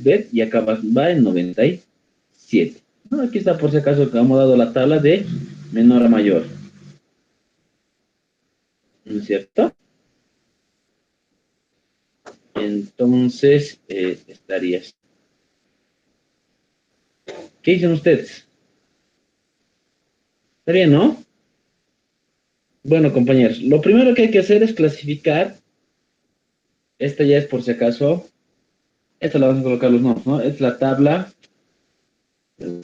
ver, y acá va en 97. ¿No? Aquí está por si acaso que hemos dado la tabla de menor a mayor. ¿No es cierto? Entonces, estarías. ¿Qué dicen ustedes? ¿Está bien, no? Bueno, compañeros, lo primero que hay que hacer es clasificar. Esta ya es por si acaso. Esta la vamos a colocar los nombres, ¿no? Es la tabla.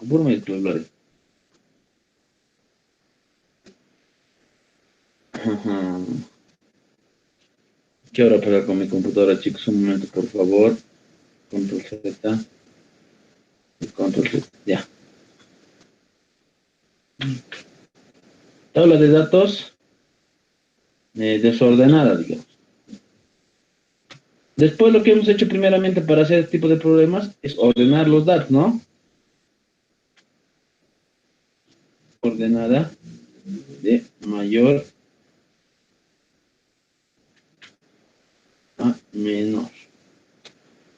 Puro mayúsculas, Gloria. Ajá. ¿Qué hora para con mi computadora, chicos? Un momento, por favor. Control Z. Control Z. Ya. Tabla de datos desordenada, digamos. Después lo que hemos hecho primeramente para hacer este tipo de problemas es ordenar los datos, ¿no? Ordenada de mayor a menor.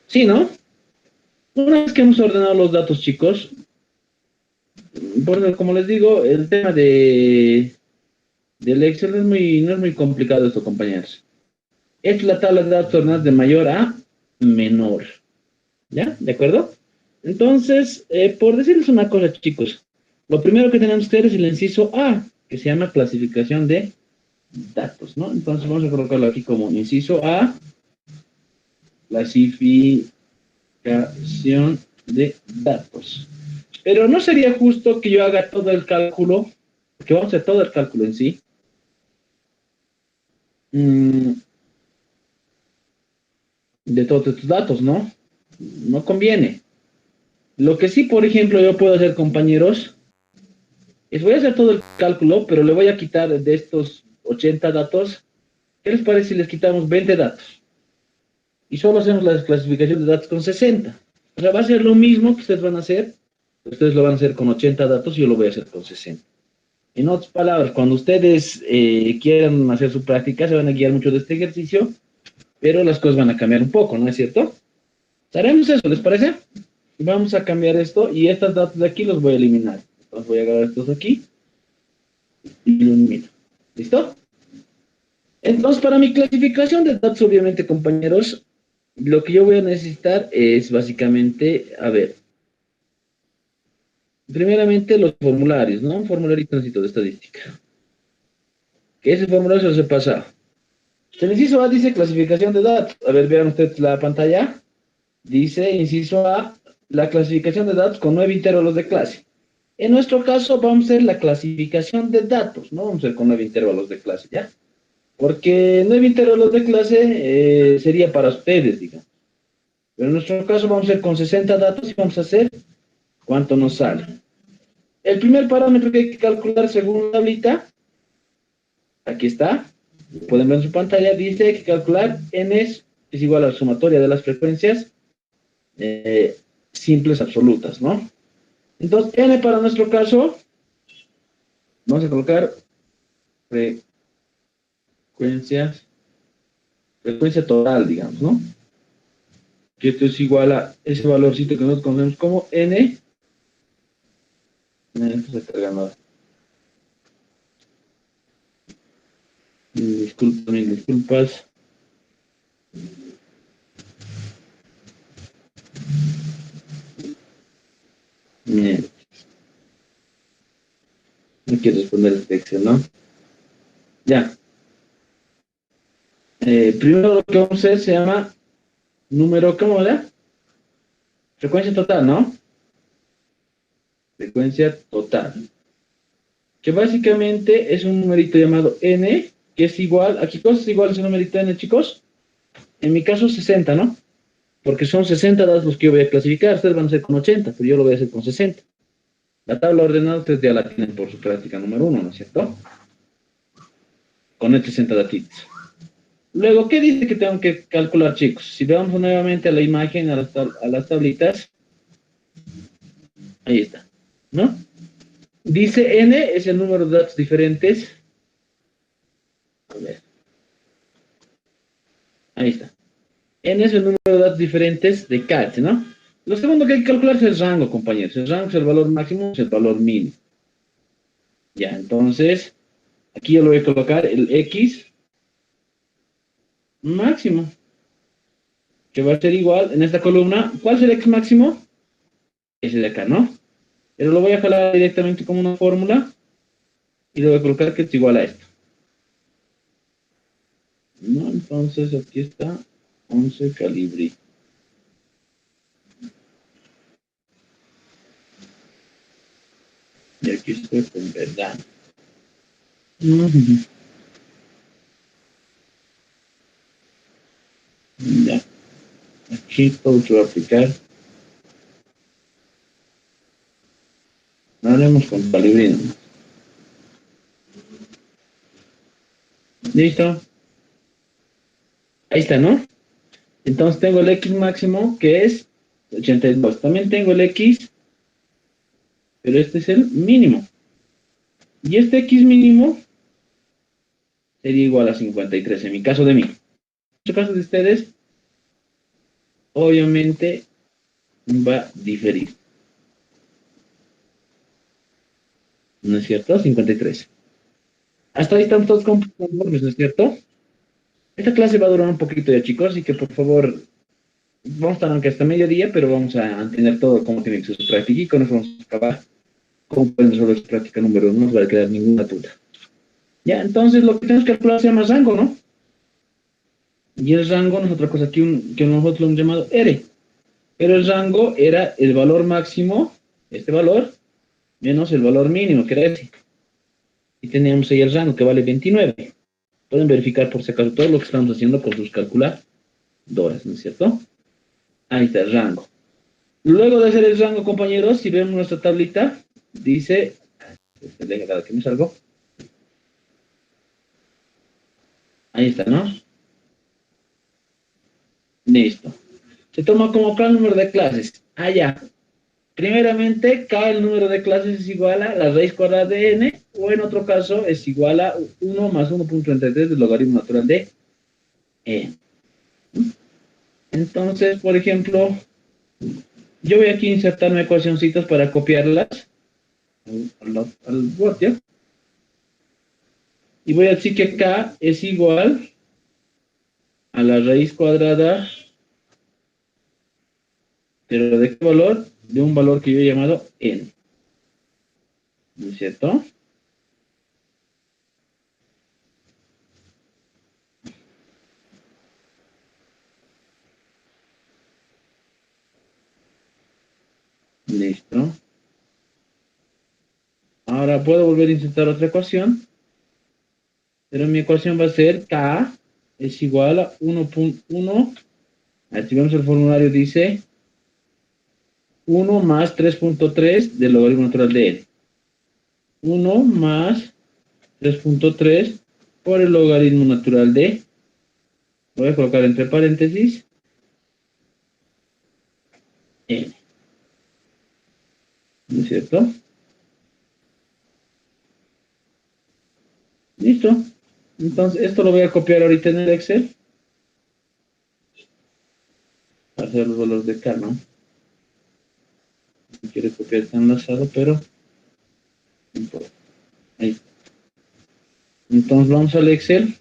¿Sí, no? Una vez que hemos ordenado los datos, chicos, porque como les digo, el tema del Excel no es muy complicado esto, compañeros. Es la tabla de datos ordenadas de mayor a menor. ¿Ya? ¿De acuerdo? Entonces, por decirles una cosa, chicos, lo primero que tenemos que hacer es el inciso A, que se llama clasificación de datos, ¿no? Entonces vamos a colocarlo aquí como inciso A, clasificación de datos. Pero no sería justo que yo haga todo el cálculo, que vamos a hacer todo el cálculo en sí, de todos estos datos, ¿no? No conviene. Lo que sí, por ejemplo, yo puedo hacer, compañeros, es voy a hacer todo el cálculo, pero le voy a quitar de estos 80 datos. ¿Qué les parece si les quitamos 20 datos? Y solo hacemos la clasificación de datos con 60. O sea, va a ser lo mismo que ustedes van a hacer. Ustedes lo van a hacer con 80 datos y yo lo voy a hacer con 60. En otras palabras, cuando ustedes quieran hacer su práctica, se van a guiar mucho de este ejercicio, pero las cosas van a cambiar un poco, ¿no es cierto? Haremos eso, ¿les parece? Vamos a cambiar esto y estos datos de aquí los voy a eliminar. Entonces voy a agarrar estos aquí y lo elimino. ¿Listo? Entonces, para mi clasificación de datos, obviamente, compañeros, lo que yo voy a necesitar es básicamente, a ver, primeramente los formularios, ¿no? Un formulario tránsito de estadística. Que ese formulario se los he pasado. El inciso A dice clasificación de datos. A ver, vean ustedes la pantalla. Dice, inciso A, la clasificación de datos con 9 intervalos de clase. En nuestro caso, vamos a hacer la clasificación de datos, ¿no? Vamos a hacer con 9 intervalos de clase, ¿ya? Porque 9 intervalos de clase sería para ustedes, digamos. Pero en nuestro caso vamos a hacer con 60 datos y vamos a hacer cuánto nos sale. El primer parámetro que hay que calcular según la tablita, aquí está, pueden ver en su pantalla, dice que calcular n es igual a la sumatoria de las frecuencias simples absolutas, ¿no? Entonces, n para nuestro caso, vamos a colocar frecuencia total, digamos, ¿no? Que esto es igual a ese valorcito que nosotros conocemos como n. Esto se está cargando. Mil disculpas. Bien. No quiero responder este Excel, ¿no? Ya. Primero lo que vamos a hacer se llama número, ¿cómo era? Frecuencia total, ¿no? Frecuencia total. Que básicamente es un numerito llamado n, que es igual, ¿a qué cosa es igual ese numerito n, chicos? En mi caso 60, ¿no? Porque son 60 datos los que yo voy a clasificar, ustedes van a hacer con 80, pero yo lo voy a hacer con 60. La tabla ordenada ustedes ya la tienen por su práctica número 1, ¿no es cierto? Con estos 60 datitos. Luego, ¿qué dice que tengo que calcular, chicos? Si vamos nuevamente a la imagen, a las tablitas, ahí está, ¿no? Dice n es el número de datos diferentes. A ver. Ahí está. N es el número de datos diferentes de CAT, ¿no? Lo segundo que hay que calcular es el rango, compañeros. El rango es el valor máximo, es el valor mínimo. Ya, entonces, aquí yo le voy a colocar el X máximo, que va a ser igual en esta columna. ¿Cuál es el X máximo? Ese de acá, ¿no? Pero lo voy a jalar directamente como una fórmula y le voy a colocar que es igual a esto. ¿No? Entonces, aquí está 11 calibre. Y aquí estoy con verdad. Ya, aquí todo se va a aplicar. Haremos con calibre, ¿no? Listo. Ahí está, ¿no? Entonces tengo el X máximo que es 82. También tengo el X, pero este es el mínimo. Y este X mínimo sería igual a 53 en mi caso de mí. En el caso de ustedes, obviamente va a diferir. ¿No es cierto? 53. Hasta ahí están todos conformes, ¿no es cierto? Esta clase va a durar un poquito ya, chicos, así que por favor, vamos a estar aunque hasta mediodía, pero vamos a entender todo cómo tiene que ser su práctica y con eso vamos a acabar. ¿Cómo pueden resolver su práctica número 1? No nos va a quedar ninguna duda. Ya, entonces lo que tenemos que calcular se llama rango, ¿no? Y el rango no es otra cosa que nosotros lo hemos llamado R. Pero el rango era el valor máximo, este valor, menos el valor mínimo, que era ese. Y teníamos ahí el rango, que vale 29. Pueden verificar por si acaso todo lo que estamos haciendo con sus calculadoras, ¿no es cierto? Ahí está el rango. Luego de hacer el rango, compañeros, si vemos nuestra tablita, dice, que me salgo. Ahí está, ¿no? Listo. Se toma como cada número de clases. Ah, ya. Primeramente, cada el número de clases es igual a la raíz cuadrada de n, o en otro caso es igual a 1 más 1.33 del logaritmo natural de n. Entonces, por ejemplo, yo voy aquí a insertarme ecuacioncitas para copiarlas al Word, ¿ya? Y voy a decir que k es igual a la raíz cuadrada, pero ¿de qué valor? De un valor que yo he llamado n, ¿no es cierto? Listo. Ahora puedo volver a insertar otra ecuación, pero mi ecuación va a ser k es igual a 1.1. Activamos el formulario, dice 1 más 3.3 del logaritmo natural de n. 1 más 3.3 por el logaritmo natural de, voy a colocar entre paréntesis, n. ¿No es cierto? Listo. Entonces, esto lo voy a copiar ahorita en el Excel. Para hacer los valores de K, ¿no? No quiero copiar está enlazado, pero no importa. Ahí. Entonces, vamos al Excel.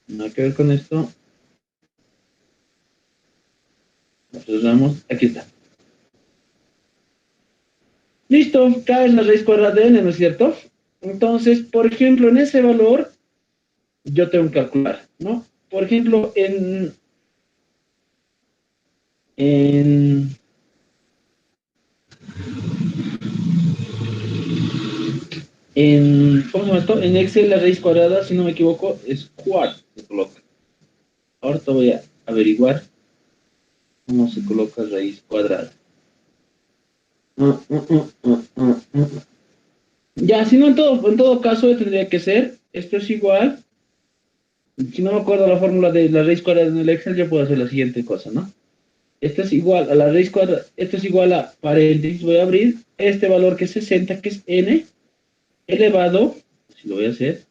Nada que ver con esto. Nosotros damos, aquí está. Listo, K es la raíz cuadrada de n, ¿no es cierto? Entonces, por ejemplo, en ese valor, yo tengo que calcular, ¿no? Por ejemplo, en, ¿cómo se llama esto? En Excel la raíz cuadrada, si no me equivoco, es cuarto, se coloca. Ahorita voy a averiguar cómo se coloca raíz cuadrada. Ya, si no, en todo caso tendría que ser, esto es igual, si no me acuerdo la fórmula de la raíz cuadrada en el Excel, yo puedo hacer la siguiente cosa, ¿no? Esto es igual a la raíz cuadrada, esto es igual a paréntesis, voy a abrir este valor que es 60, que es n, elevado, si lo voy a hacer,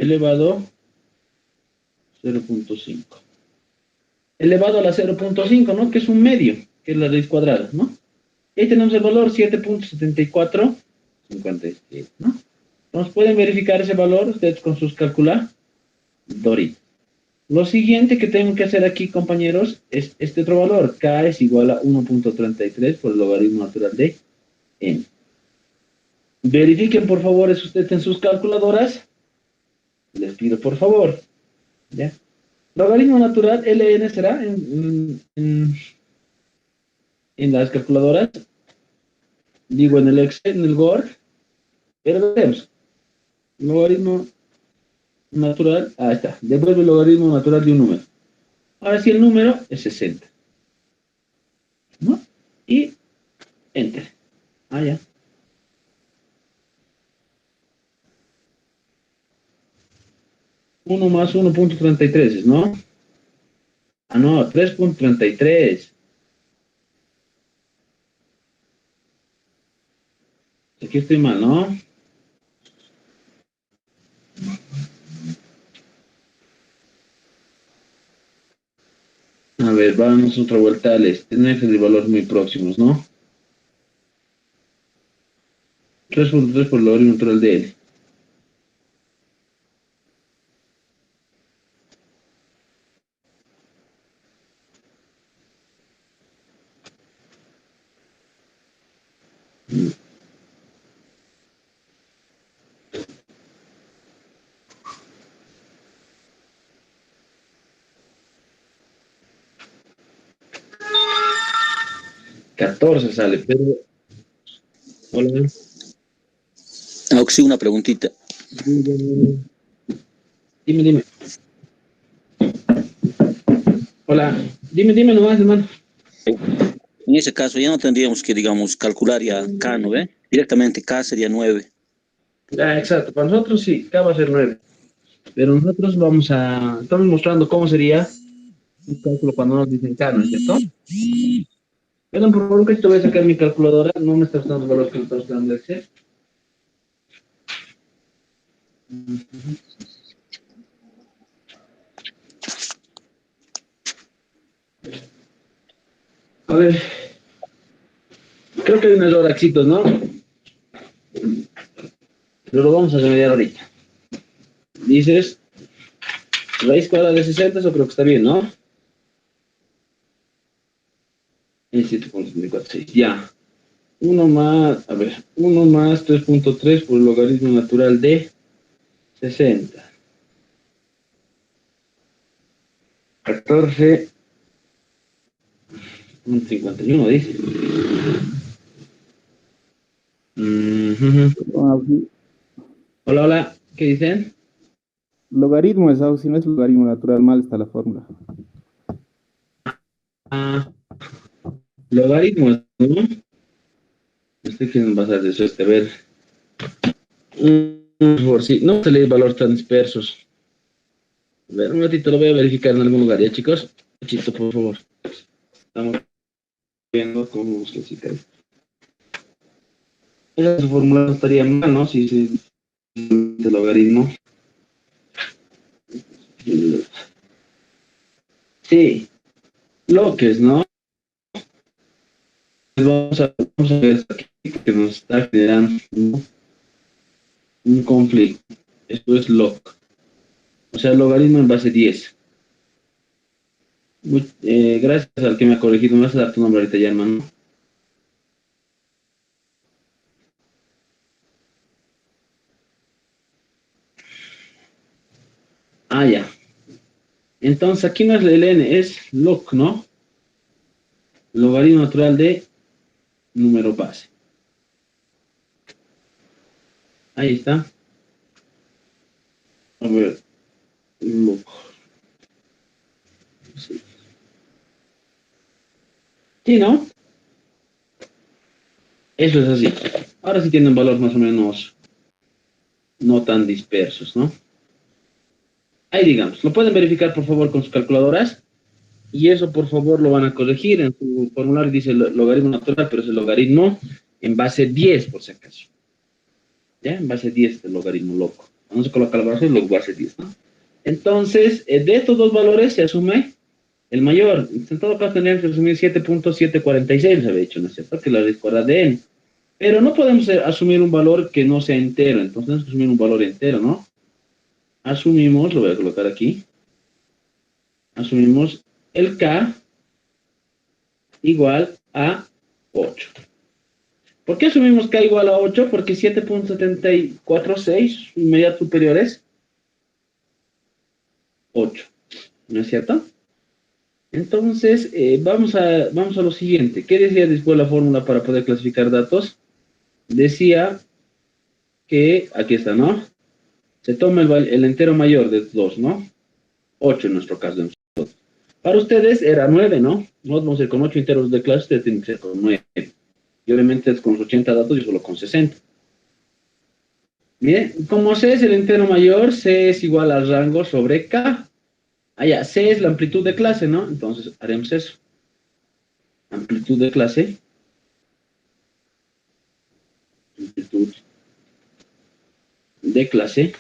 elevado a 0.5. Elevado a la 0.5, ¿no? Que es un medio, que es la raíz cuadrada, ¿no? Y ahí tenemos el valor 7.7457, ¿no? Entonces pueden verificar ese valor ustedes con sus calculadores. Lo siguiente que tengo que hacer aquí, compañeros, es este otro valor. K es igual a 1.33 por el logaritmo natural de n. Verifiquen, por favor, eso ustedes en sus calculadoras. Les pido, por favor. ¿Ya? Logaritmo natural, Ln será en las calculadoras. Digo, en el Excel, en el Word. Pero vemos. Logaritmo natural. Ahí está. Devuelve el logaritmo natural de un número. Ahora sí, el número es 60. ¿No? Y Enter. Ah, ya. 1 más 1.33, ¿no? Ah, no, 3.33. Aquí estoy mal, ¿no? A ver, vamos otra vuelta al tener de valores muy próximos, ¿no? 3.3 por el logaritmo natural de L. $14 sale, pero... Hola. Sí, una preguntita. Dime. Hola. Dime nomás, hermano. En ese caso ya no tendríamos que, digamos, calcular ya K, ¿no ve? Directamente K sería 9. Ah, exacto. Para nosotros sí, K va a ser 9. Pero nosotros estamos mostrando cómo sería un cálculo cuando nos dicen K, ¿no es cierto? Perdón, por favor, que esto voy a sacar mi calculadora. No me está dando el valor que me está dando Excel. A ver. Creo que hay un error, éxitos, ¿no? Pero lo vamos a remediar ahorita. Dices, raíz cuadrada de 60, eso creo que está bien, ¿no? En 7.746, ya. 1 más, a ver, 1 más 3.3 por el logaritmo natural de 60. 14.51 dice. Hola, ¿qué dicen? Logaritmo es algo, si no es logaritmo natural, mal está la fórmula. Logaritmos, ¿no? Estoy queriendo pasar de eso, a ver. Por si no se lee valores tan dispersos. A ver, un ratito lo voy a verificar en algún lugar, ¿ya, chicos? Un ratito, por favor. Estamos viendo cómo se clasifica. Esa fórmula no estaría mal, ¿no? Si el logaritmo. Sí, bloques, ¿no? Vamos a ver aquí que nos está generando un conflicto. Esto es log. O sea, logaritmo en base 10. Gracias al que me ha corregido. Me vas a dar tu nombre ahorita ya, hermano. Ah, ya. Entonces aquí no es el n, es log, ¿no? Logaritmo natural de número base. Ahí está. A ver. Log. Sí. Sí, ¿no? Eso es así. Ahora sí tienen valores más o menos no tan dispersos, ¿no? Ahí digamos. Lo pueden verificar, por favor, con sus calculadoras. Y eso, por favor, lo van a corregir. En su formulario dice logaritmo natural, pero es el logaritmo en base 10, por si acaso. ¿Ya? En base 10 del logaritmo loco. Vamos a colocar los brazos, luego hace 10, ¿no? Entonces, de estos dos valores se asume el mayor. En todo caso, tendríamos que asumir 7.746, había dicho, ¿no es cierto? Que la raíz cuadrada de n. Pero no podemos asumir un valor que no sea entero, entonces tenemos que asumir un valor entero, ¿no? Asumimos, lo voy a colocar aquí, asumimos el k igual a 8. ¿Por qué asumimos k igual a 8? Porque 7.746, su inmediato superior es 8, ¿no es cierto? Entonces, vamos a lo siguiente. ¿Qué decía después la fórmula para poder clasificar datos? Decía que, aquí está, ¿no? Se toma el entero mayor de 2, ¿no? 8 en nuestro caso. Para ustedes era 9, ¿no? No vamos a ir con 8 enteros de clase, ustedes tienen que ser con 9. Y obviamente con los 80 datos yo solo con 60. Bien, como C es el entero mayor, C es igual al rango sobre K. Allá, C es la amplitud de clase, ¿no? Entonces haremos eso. Amplitud de clase. Amplitud de clase.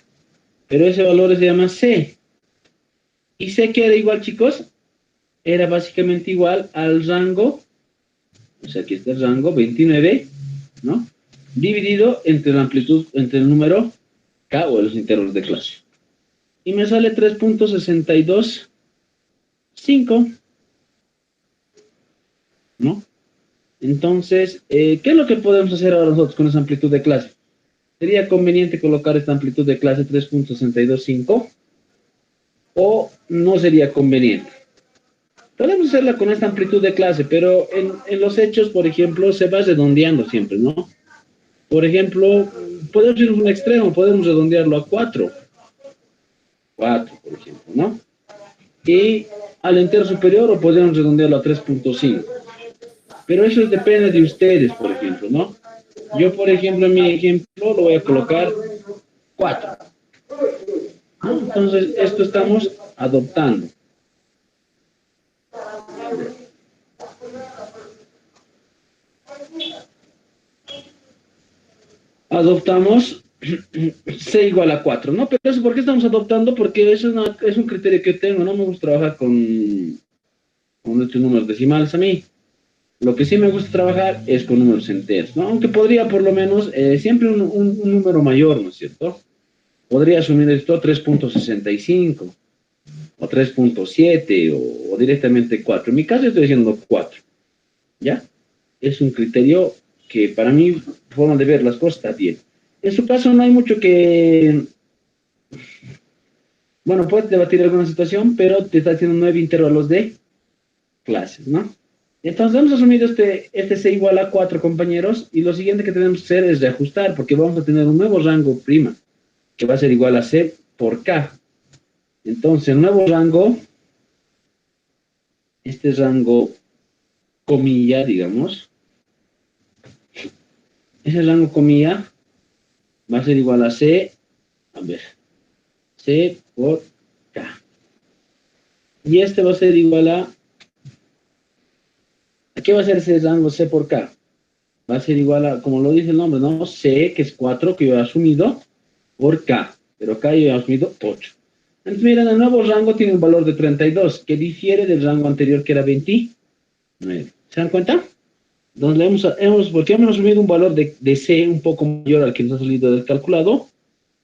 Pero ese valor se llama C. ¿Y C qué era igual, chicos? Era básicamente igual al rango, o sea, aquí está el rango 29, ¿no? Dividido entre la amplitud, entre el número K o los enteros de clase. Y me sale 3.625, ¿no? Entonces, ¿qué es lo que podemos hacer ahora nosotros con esa amplitud de clase? ¿Sería conveniente colocar esta amplitud de clase 3.625 o no sería conveniente? Podemos hacerla con esta amplitud de clase, pero en los hechos, por ejemplo, se va redondeando siempre, ¿no? Por ejemplo, podemos ir a un extremo, podemos redondearlo a 4. 4, por ejemplo, ¿no? Y al entero superior o podemos redondearlo a 3.5. Pero eso depende de ustedes, por ejemplo, ¿no? Yo, por ejemplo, en mi ejemplo lo voy a colocar 4. ¿No? Entonces, esto estamos adoptando. Adoptamos C igual a 4, ¿no? Pero eso, ¿por qué estamos adoptando? Porque eso es un criterio que tengo, no me gusta trabajar con estos números decimales a mí. Lo que sí me gusta trabajar es con números enteros, ¿no? Aunque podría por lo menos siempre un número mayor, ¿no es cierto? Podría asumir esto 3.65 o 3.7 o directamente 4. En mi caso estoy diciendo 4, ¿ya? Es un criterio que para mí, forma de ver las cosas, está bien. En su caso no hay mucho que... Bueno, puedes debatir alguna situación, pero te está haciendo 9 intervalos de clases, ¿no? Entonces hemos asumido este C igual a 4, compañeros, y lo siguiente que tenemos que hacer es reajustar, porque vamos a tener un nuevo rango prima, que va a ser igual a C por K. Entonces, el nuevo rango, este rango comilla, digamos, ese rango comilla va a ser igual a C, a ver, C por K. Y este va a ser igual ¿a qué va a ser ese rango C por K? Va a ser igual a, como lo dice el nombre, ¿no? C, que es 4, que yo he asumido, por K. Pero acá yo he asumido 8. Entonces, miren, el nuevo rango tiene un valor de 32, que difiere del rango anterior, que era 29. ¿Se dan cuenta? Entonces, porque hemos asumido un valor de C un poco mayor al que nos ha salido del calculado,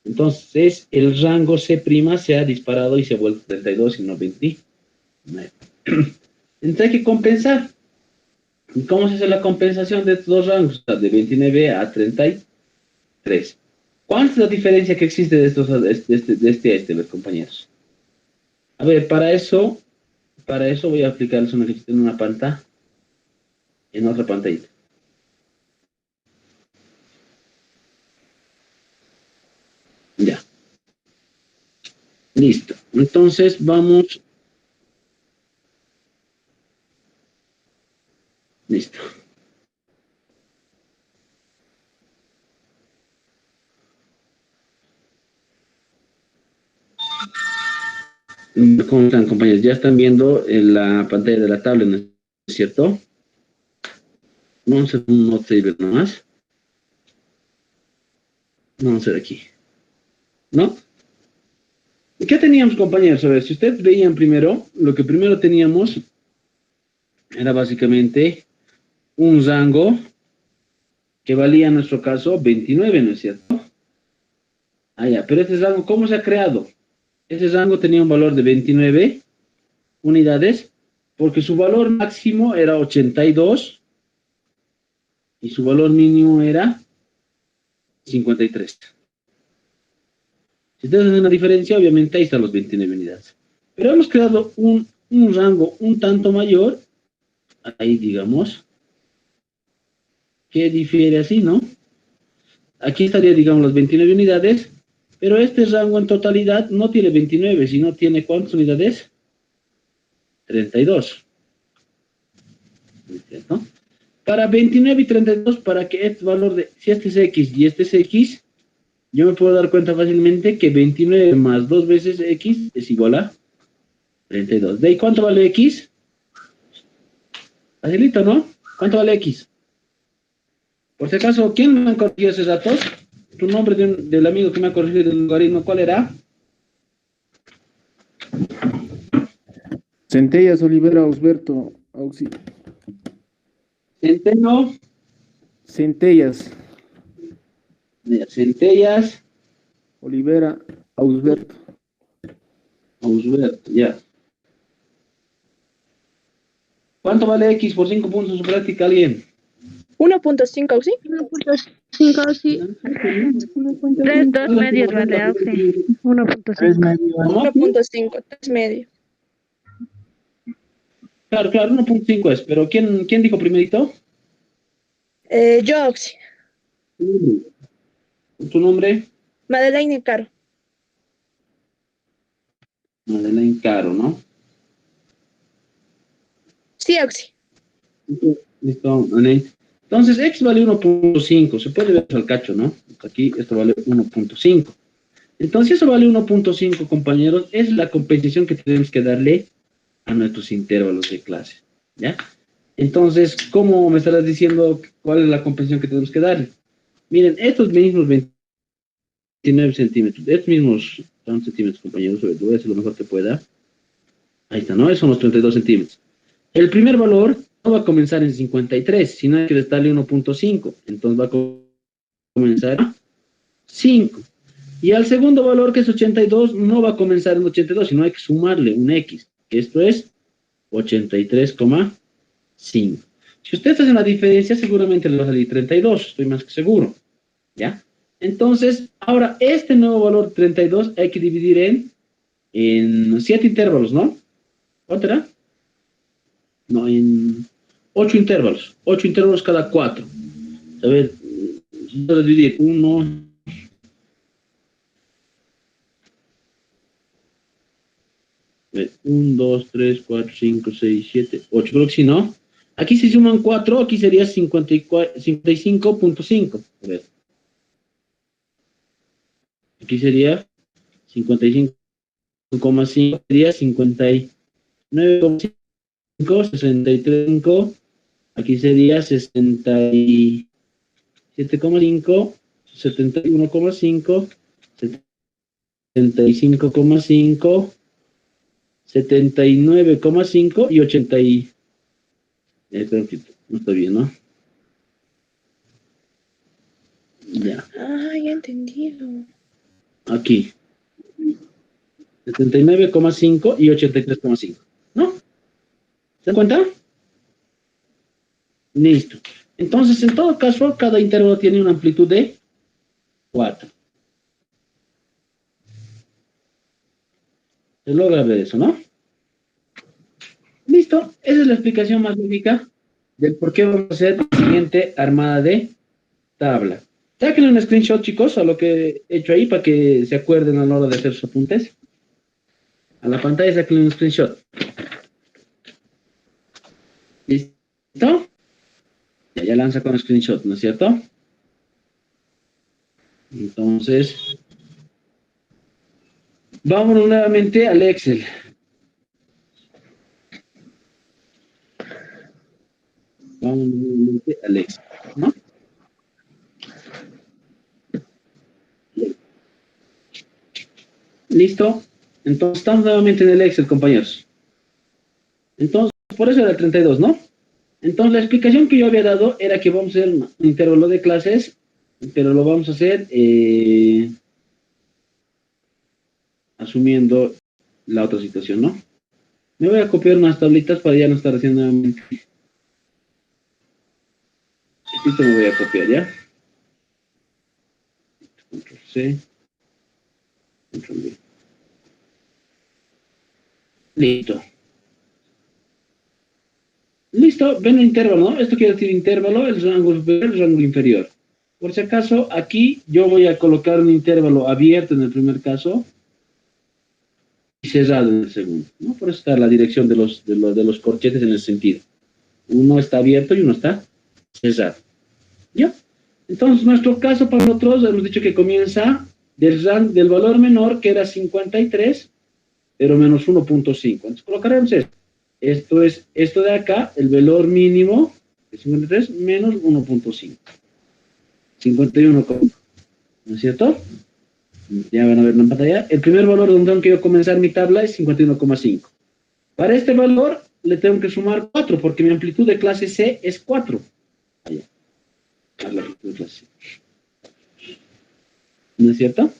entonces el rango C' se ha disparado y se ha vuelto 32 y no 29. Entonces hay que compensar. ¿Y cómo se hace la compensación de estos dos rangos? O sea, de 29 a 33. ¿Cuál es la diferencia que existe de estos, de este, mis compañeros? A ver, para eso voy a aplicarles un ejercicio en una pantalla, en otra pantallita. Ya. Listo. Entonces vamos. Listo. ¿Cómo están, compañeros? Ya están viendo en la pantalla de la tablet, ¿no es cierto? Vamos a hacer un note saver nomás. Vamos a hacer aquí. ¿no? ¿Y qué teníamos, compañeros? A ver, si ustedes veían primero, lo que primero teníamos era básicamente un rango que valía en nuestro caso 29, ¿no es cierto? Ah, ya, pero este rango, ¿cómo se ha creado? Ese rango tenía un valor de 29 unidades, porque su valor máximo era 82 y su valor mínimo era 53. Si ustedes hacen una diferencia, obviamente ahí están los 29 unidades. Pero hemos creado un rango un tanto mayor, ahí digamos, que difiere así, ¿no? Aquí estaría, digamos, las 29 unidades, pero este rango en totalidad no tiene 29, sino tiene ¿cuántas unidades? 32. ¿No es cierto? Para 29 y 32, para que este valor de, si este es X y este es X, yo me puedo dar cuenta fácilmente que 29 más 2 veces X es igual a 32. ¿De ahí cuánto vale X? Facilito, ¿no? ¿Cuánto vale X? Por si acaso, ¿quién me ha corregido esos datos? Tu nombre del amigo que me ha corregido el logaritmo, ¿cuál era? Centellas, Olivera, Osberto, Auxi. Centeno, Centellas, centellas, Olivera, Ausberto. Ausberto, ya. ¿Cuánto vale X por 5 puntos en su práctica, alguien? 1.5, ¿sí? 1.5, sí. 3, 2 medios vale, Auxi. 1.5. ¿Cómo? 1.5, 3 medios. Claro, claro, 1.5 es, pero ¿quién dijo primerito? Yo, Auxi. ¿Tu nombre? Madeleine Caro. Madeleine Caro, ¿no? Sí, Auxi. Listo, Madeleine. Entonces, X vale 1.5, se puede ver al cacho, ¿no? Aquí esto vale 1.5. Entonces, si eso vale 1.5, compañeros, es la compensación que tenemos que darle a nuestros intervalos de clase, ¿ya? Entonces, ¿cómo me estarás diciendo cuál es la compensación que tenemos que darle? Miren, estos mismos 29 centímetros, estos mismos centímetros, compañeros, voy a hacer lo mejor que pueda. Ahí está, ¿no? Esos son los 32 centímetros. El primer valor no va a comenzar en 53, sino hay que restarle 1.5. Entonces va a comenzar en 5. Y al segundo valor, que es 82, no va a comenzar en 82, sino hay que sumarle un X, que esto es 83,5. Si ustedes hacen la diferencia, seguramente le va a salir 32, estoy más que seguro. ¿Ya? Entonces, ahora, este nuevo valor 32 hay que dividir en 7 intervalos, ¿no? ¿Cuánto era? No, en 8 intervalos. 8 intervalos cada 4. A ver, voy a dividir 1, 1, 2, 3, 4, 5, 6, 7, 8. Creo que sí, ¿no? Aquí si suman 4, aquí sería 55.5. A ver. Aquí sería 55,5, sería 59,5, 63,5. Aquí sería 67,5, 71,5, 75,5, 79,5 y 80. Creo que no está bien, ¿no? Ya. Ah, ya entendido. Aquí. 79,5 y 83,5. ¿No? ¿Se dan cuenta? Listo. Entonces, en todo caso, cada intervalo tiene una amplitud de 4. Se logra ver eso, ¿no? Listo. Esa es la explicación más lógica del por qué vamos a hacer la siguiente armada de tabla. Sáquenle un screenshot, chicos, a lo que he hecho ahí para que se acuerden a la hora de hacer sus apuntes. A la pantalla sáquenle un screenshot. ¿Listo? Ya lanza con screenshot, ¿no es cierto? Entonces, vámonos nuevamente al Excel. Vámonos nuevamente al Excel, ¿no? ¿Listo? Entonces, estamos nuevamente en el Excel, compañeros. Entonces, por eso era el 32, ¿no? Entonces, la explicación que yo había dado era que vamos a hacer un intervalo de clases, pero lo vamos a hacer asumiendo la otra situación, ¿no? Me voy a copiar unas tablitas para ya no estar haciendo nuevamente. Esto me voy a copiar, ¿ya? Control C, Control V. Listo. Listo, ven el intervalo, ¿no? Esto quiere decir intervalo, el rango superior, el rango inferior. Por si acaso, aquí yo voy a colocar un intervalo abierto en el primer caso y cerrado en el segundo, ¿no? Por eso está la dirección de los corchetes en ese sentido. Uno está abierto y uno está cerrado. ¿Ya? Entonces, nuestro caso para nosotros, hemos dicho que comienza del valor menor, que era 53, pero menos 1.5. Entonces, colocaremos esto. Esto es esto de acá, el valor mínimo, de 53, menos 1.5. 51, ¿no es cierto? Ya van a ver en pantalla. El primer valor donde tengo que yo comenzar mi tabla es 51,5. Para este valor le tengo que sumar 4, porque mi amplitud de clase C es 4. Allá. La amplitud de clase C. ¿No es cierto?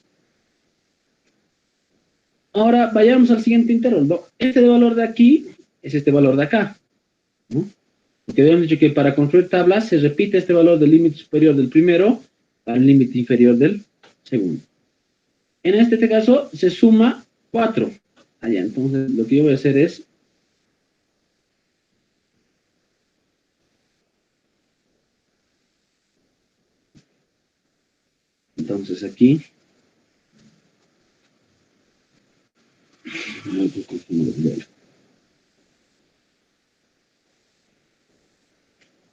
Ahora vayamos al siguiente intervalo. Este valor de aquí es este valor de acá, ¿no? Porque habíamos dicho que para construir tablas se repite este valor del límite superior del primero al límite inferior del segundo. En este caso se suma 4. Allá, entonces lo que yo voy a hacer es entonces aquí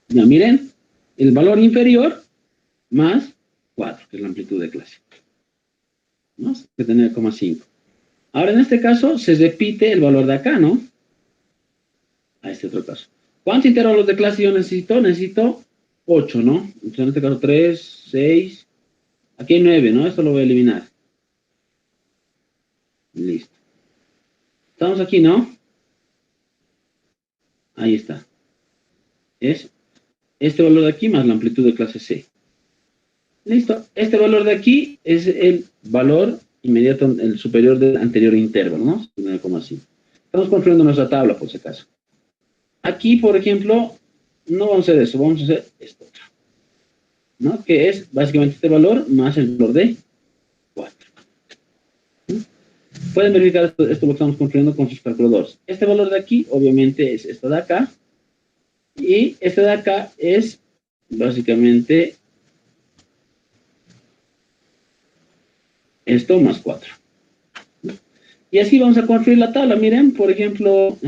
ya miren, el valor inferior más 4, que es la amplitud de clase, ¿no? Que tenía 0,5. Ahora en este caso se repite el valor de acá, ¿no? A este otro caso. ¿Cuántos intervalos de clase yo necesito? Necesito 8, ¿no? Entonces en este caso 3, 6, aquí hay 9, ¿no? Esto lo voy a eliminar. Listo. Estamos aquí, ¿no? Ahí está. Es este valor de aquí más la amplitud de clase C. Listo. Este valor de aquí es el valor inmediato, el superior del anterior intervalo, ¿no? 9,5. Estamos construyendo nuestra tabla, por si acaso. Aquí, por ejemplo, no vamos a hacer eso, vamos a hacer esto otro, ¿no? Que es básicamente este valor más el valor de 4. ¿No? Pueden verificar esto lo que estamos construyendo con sus calculadores. Este valor de aquí, obviamente, es esto de acá. Y este de acá es básicamente esto más 4. Y así vamos a construir la tabla. Miren, por ejemplo,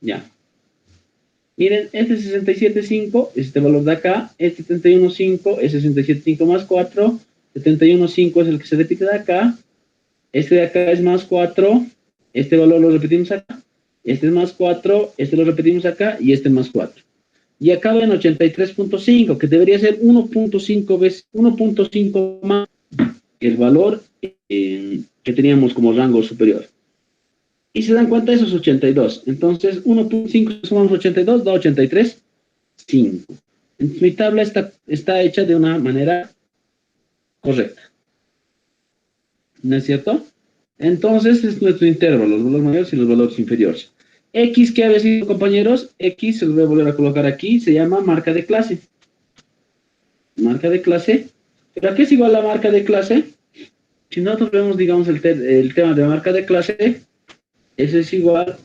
ya. Miren, este 67,5 es este valor de acá, este 71,5 es 67,5 más 4, 71,5 es el que se repite de acá, este de acá es más 4, este valor lo repetimos acá, este es más 4, este lo repetimos acá y este es más 4. Y acaba en 83,5, que debería ser 1.5 veces, 1.5 más el valor que teníamos como rango superior. Y se dan cuenta, eso es 82. Entonces, 1.5 sumamos 82, da 83,5. Entonces, mi tabla está hecha de una manera correcta. ¿No es cierto? Entonces, es nuestro intervalo, los valores mayores y los valores inferiores. X, ¿qué había sido, compañeros? X, se lo voy a volver a colocar aquí, se llama marca de clase. Marca de clase. ¿Pero a qué es igual la marca de clase? Si nosotros vemos, digamos, el tema de marca de clase, ese es igual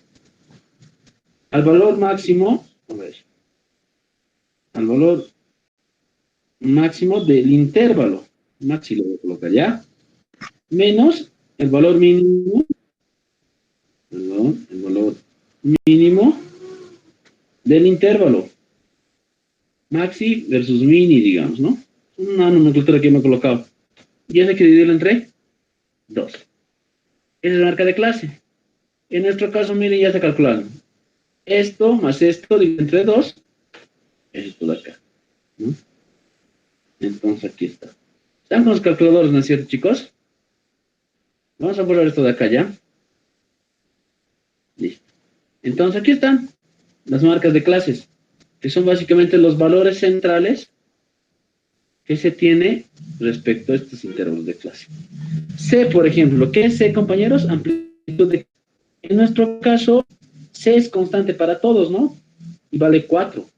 al valor máximo, a ver, al valor máximo del intervalo, máximo lo voy a colocar ya, menos el valor mínimo, perdón, el valor mínimo del intervalo, maxi versus mini, digamos, ¿no? Una nomenclatura que me he colocado. Y eso hay que dividirlo entre 2. Esa es la marca de clase. En nuestro caso, miren, ya está calculado. Esto más esto dividido entre 2 es esto de acá, ¿no? Entonces aquí está. ¿Están con los calculadores, no es cierto, chicos? Vamos a borrar esto de acá ya. Listo. Entonces aquí están las marcas de clases, que son básicamente los valores centrales que se tiene respecto a estos intervalos de clase. C, por ejemplo, ¿qué es C, compañeros? Amplitud de... En nuestro caso, C es constante para todos, ¿no? Y vale 4. No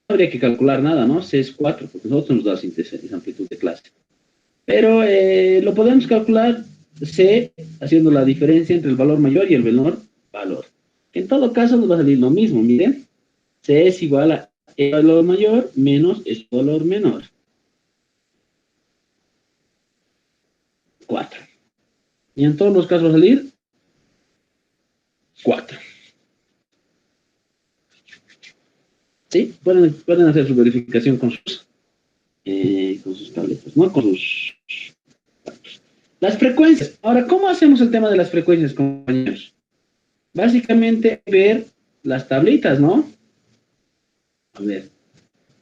habría que calcular nada, ¿no? C es 4, porque nosotros nos da esa amplitud de clase. Pero lo podemos calcular C haciendo la diferencia entre el valor mayor y el menor valor. En todo caso nos va a salir lo mismo, miren. C es igual a el valor mayor menos el valor menor. 4. Y en todos los casos va a salir 4. ¿Sí? Pueden hacer su verificación con sus tabletas, ¿no? Con sus... Las frecuencias. Ahora, ¿cómo hacemos el tema de las frecuencias, compañeros? Básicamente, ver las tablitas, ¿no? A ver,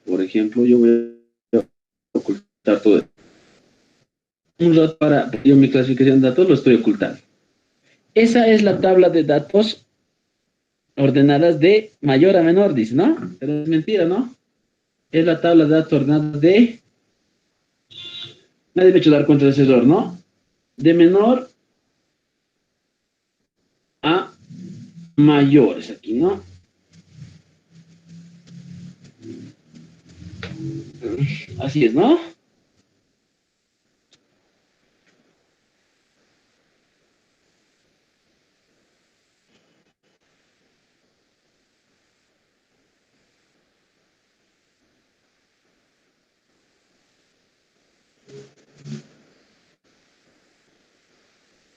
por ejemplo, yo voy a ocultar todo. Un rato para yo mi clasificación de datos lo estoy ocultando. Esa es la tabla de datos ordenadas de mayor a menor, dice, ¿no? Pero es mentira, ¿no? Es la tabla de datos ordenadas de... Nadie me ha hecho dar cuenta de ese error, ¿no? De menor a mayores aquí, ¿no? Así es, ¿no?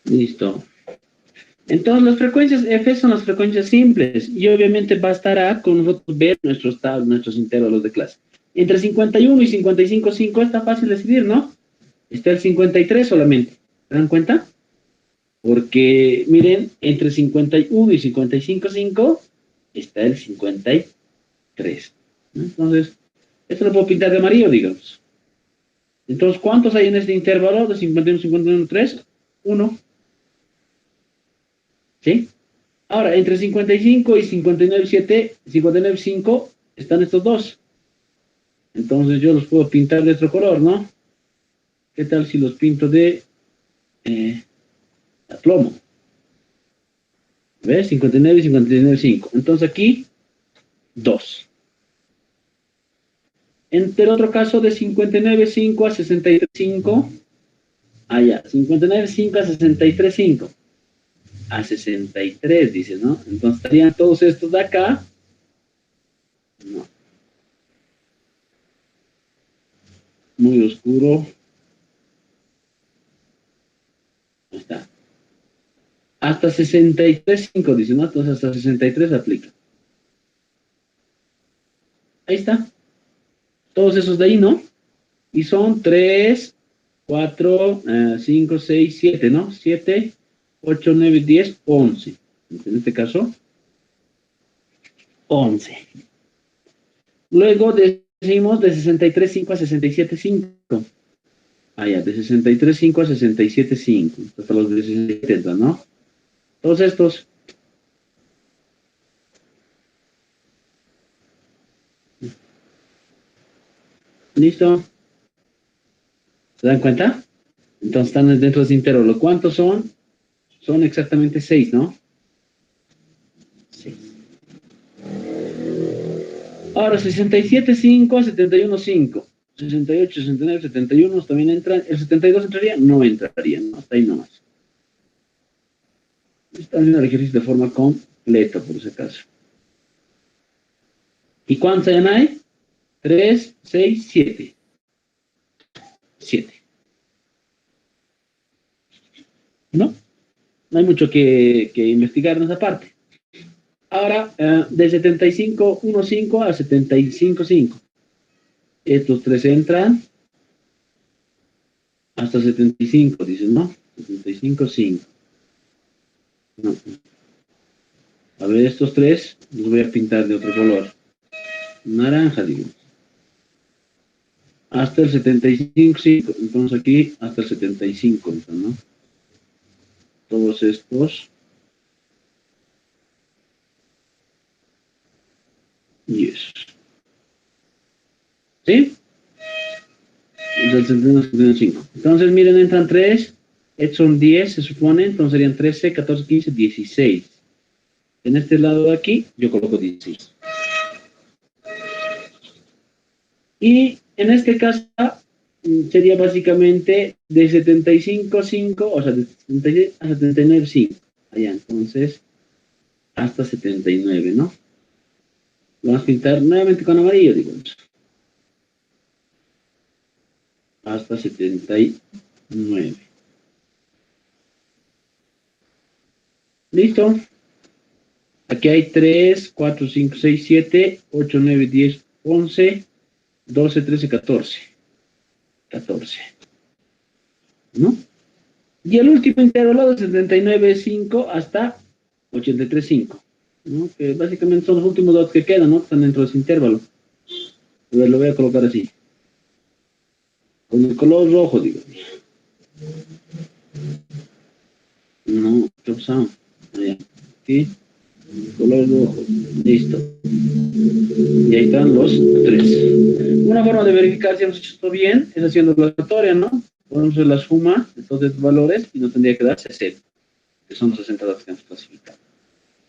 Listo. Entonces, las frecuencias F son las frecuencias simples y obviamente bastará con nosotros ver nuestros intervalos de clase. Entre 51 y 55,5 está fácil decidir, ¿no? Está el 53 solamente. ¿Se dan cuenta? Porque, miren, entre 51 y 55,5 está el 53. ¿No? Entonces, esto lo puedo pintar de amarillo, digamos. Entonces, ¿cuántos hay en este intervalo de 51, 51, 3? 1. ¿Sí? Ahora, entre 55 y 59,7, 59,5 están estos dos. Entonces yo los puedo pintar de otro color, ¿no? ¿Qué tal si los pinto de plomo? ¿Ves? 59 y 59,5. Entonces aquí, 2. Entre el otro caso de 59,5 a 63,5, allá, 59,5 a 63,5. A 63, dice, ¿no? Entonces estarían todos estos de acá. No. Muy oscuro. Ahí está. Hasta 63,5, dice, ¿no? Entonces hasta 63 aplica. Ahí está. Todos esos de ahí, ¿no? Y son 3, 4, 5, 6, 7, ¿no? 7, 8, 9, 10, 11. En este caso, 11. Luego decimos de 63,5 a 67,5. Ah, ya, de 63,5 a 67,5. Hasta los de 67, ¿no? Todos estos. ¿Listo? ¿Se dan cuenta? Entonces están dentro de ese intervalo. ¿Cuántos son? Son exactamente 6, ¿no? 6. Ahora, 67,5 a 71,5. 68, 69, 71 también entran. ¿El 72 entraría? No entraría, ¿no? Hasta ahí nomás. Está viendo el ejercicio de forma completa, por ese caso. ¿Y cuántos hay? 3, 6, 7. 7. ¿No? No hay mucho que investigar en esa parte. Ahora, de 75,15 a 75,5. Estos tres entran hasta 75, dicen, ¿no? 75,5. No. A ver, estos tres los voy a pintar de otro color. Naranja, digo. Hasta el 75, sí. Entonces aquí hasta el 75, ¿no? Todos estos. Y eso. ¿Sí? Del 71 al 75. Entonces, miren, entran 3. Estos son 10, se supone. Entonces serían 13, 14, 15, 16. En este lado de aquí, yo coloco 16. Y en este caso, sería básicamente de 75,5, o sea, de 76 a 79,5. Allá, entonces, hasta 79, ¿no? Lo vamos a pintar nuevamente con amarillo, digamos. Hasta 79. ¿Listo? Aquí hay 3, 4, 5, 6, 7, 8, 9, 10, 11, 12, 13, 14. 14. ¿No? Y el último intervalo de 79,5 hasta 83,5. ¿No? Que básicamente son los últimos datos que quedan, ¿no? Están dentro de ese intervalo. A ver, lo voy a colocar así. Con el color rojo, digo. No, ¿qué pasó? Allá. Aquí. Color rojo. Listo. Y ahí están los 3. Una forma de verificar si hemos hecho esto bien es haciendo la aleatoria, ¿no? Podemos hacer la suma de todos estos valores y no tendría que darse 0, que son los 60 datos que hemos clasificado.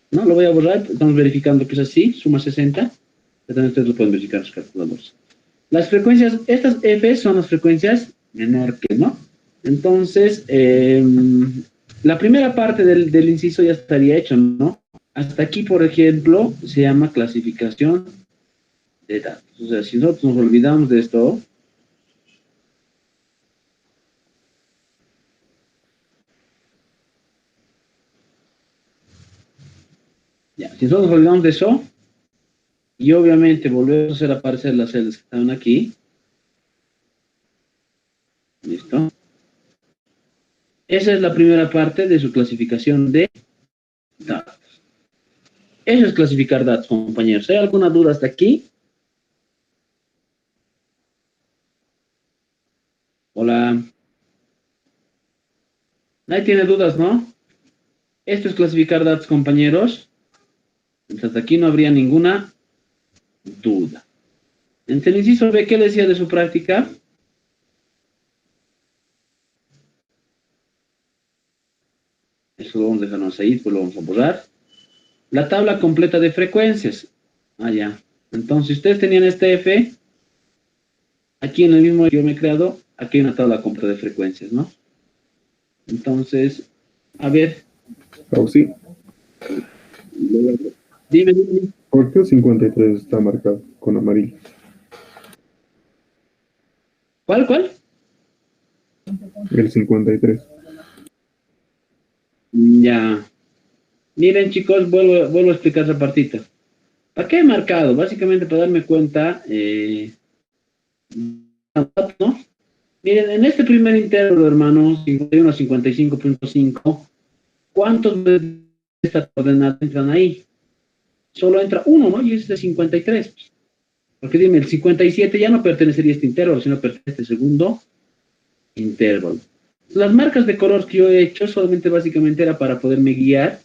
¿No? Lo voy a borrar, estamos verificando que es así, suma 60. También ustedes lo pueden verificar en sus calculadores. Las frecuencias, estas F son las frecuencias menor que, ¿no? Entonces, la primera parte del inciso ya estaría hecho, ¿no? Hasta aquí, por ejemplo, se llama clasificación de datos. O sea, si nosotros nos olvidamos de esto, ya, si nosotros nos olvidamos de eso, y obviamente volvemos a hacer aparecer las celdas que estaban aquí, ¿listo? Esa es la primera parte de su clasificación de datos. Eso es clasificar datos, compañeros. ¿Hay alguna duda hasta aquí? Hola. Nadie tiene dudas, ¿no? Esto es clasificar datos, compañeros. Entonces, hasta aquí no habría ninguna duda. En el inciso B, ¿qué decía de su práctica? Eso lo vamos a dejarnos ahí, pues lo vamos a borrar. La tabla completa de frecuencias. Ah, ya. Entonces, si ustedes tenían este F, aquí en el mismo que yo me he creado, aquí hay una tabla completa de frecuencias, ¿no? Entonces, a ver. Oh, sí. Dime, dime. ¿Por qué el 53 está marcado con amarillo? ¿Cuál, cuál? El 53. Ya. Miren, chicos, vuelvo a explicar esa partita. ¿Para qué he marcado? Básicamente para darme cuenta, ¿no? Miren, en este primer intervalo, hermano, 51 a 55,5, ¿cuántos de esta coordenada entran ahí? Solo entra uno, ¿no? Y es de 53. Porque dime, el 57 ya no pertenecería a este intervalo, sino pertenece a este segundo intervalo. Las marcas de color que yo he hecho solamente básicamente era para poderme guiar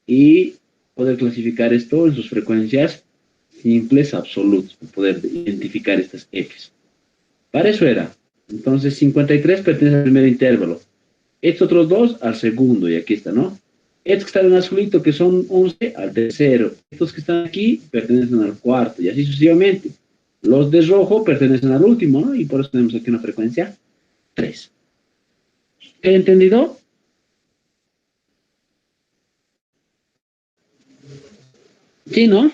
y poder clasificar esto en sus frecuencias simples absolutas, poder identificar estas Fs. Para eso era. Entonces 53 pertenece al primer intervalo. Estos otros dos al segundo, y aquí está, ¿no? Estos que están en azulito, que son 11, al tercero. Estos que están aquí pertenecen al cuarto, y así sucesivamente. Los de rojo pertenecen al último, ¿no? Y por eso tenemos aquí una frecuencia 3. ¿He entendido? Sí, ¿no?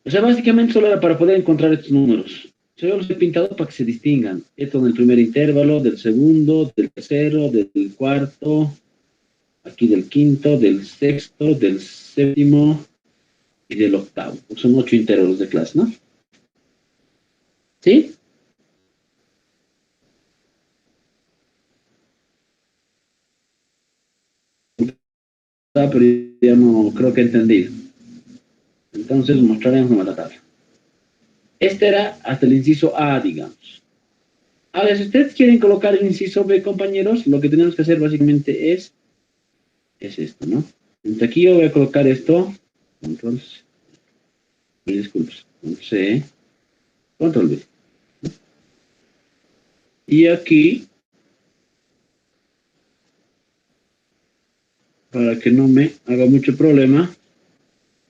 O sea, básicamente solo era para poder encontrar estos números. Yo los he pintado para que se distingan. Esto en el primer intervalo, del segundo, del tercero, del cuarto, aquí del quinto, del sexto, del séptimo y del octavo. Son 8 intervalos de clase, ¿no? ¿Sí? pero ya no creo que he entendido. Entonces mostraremos nomás la tabla. Este era hasta el inciso A, digamos. Ahora, si ustedes quieren colocar el inciso B, compañeros, lo que tenemos que hacer básicamente es esto, ¿no? Entonces aquí yo voy a colocar esto, control C, disculpas, control C, control B. Y aquí, para que no me haga mucho problema,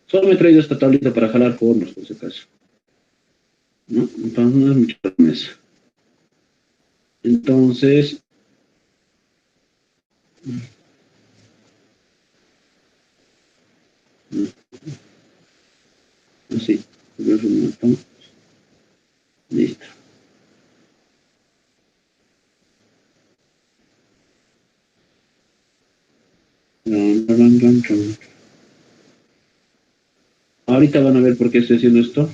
solo me he traído esta tablita para jalar formas, por si acaso. ¿No? Entonces no es mucho problema eso. Entonces, así, listo. Ahorita van a ver por qué estoy haciendo esto.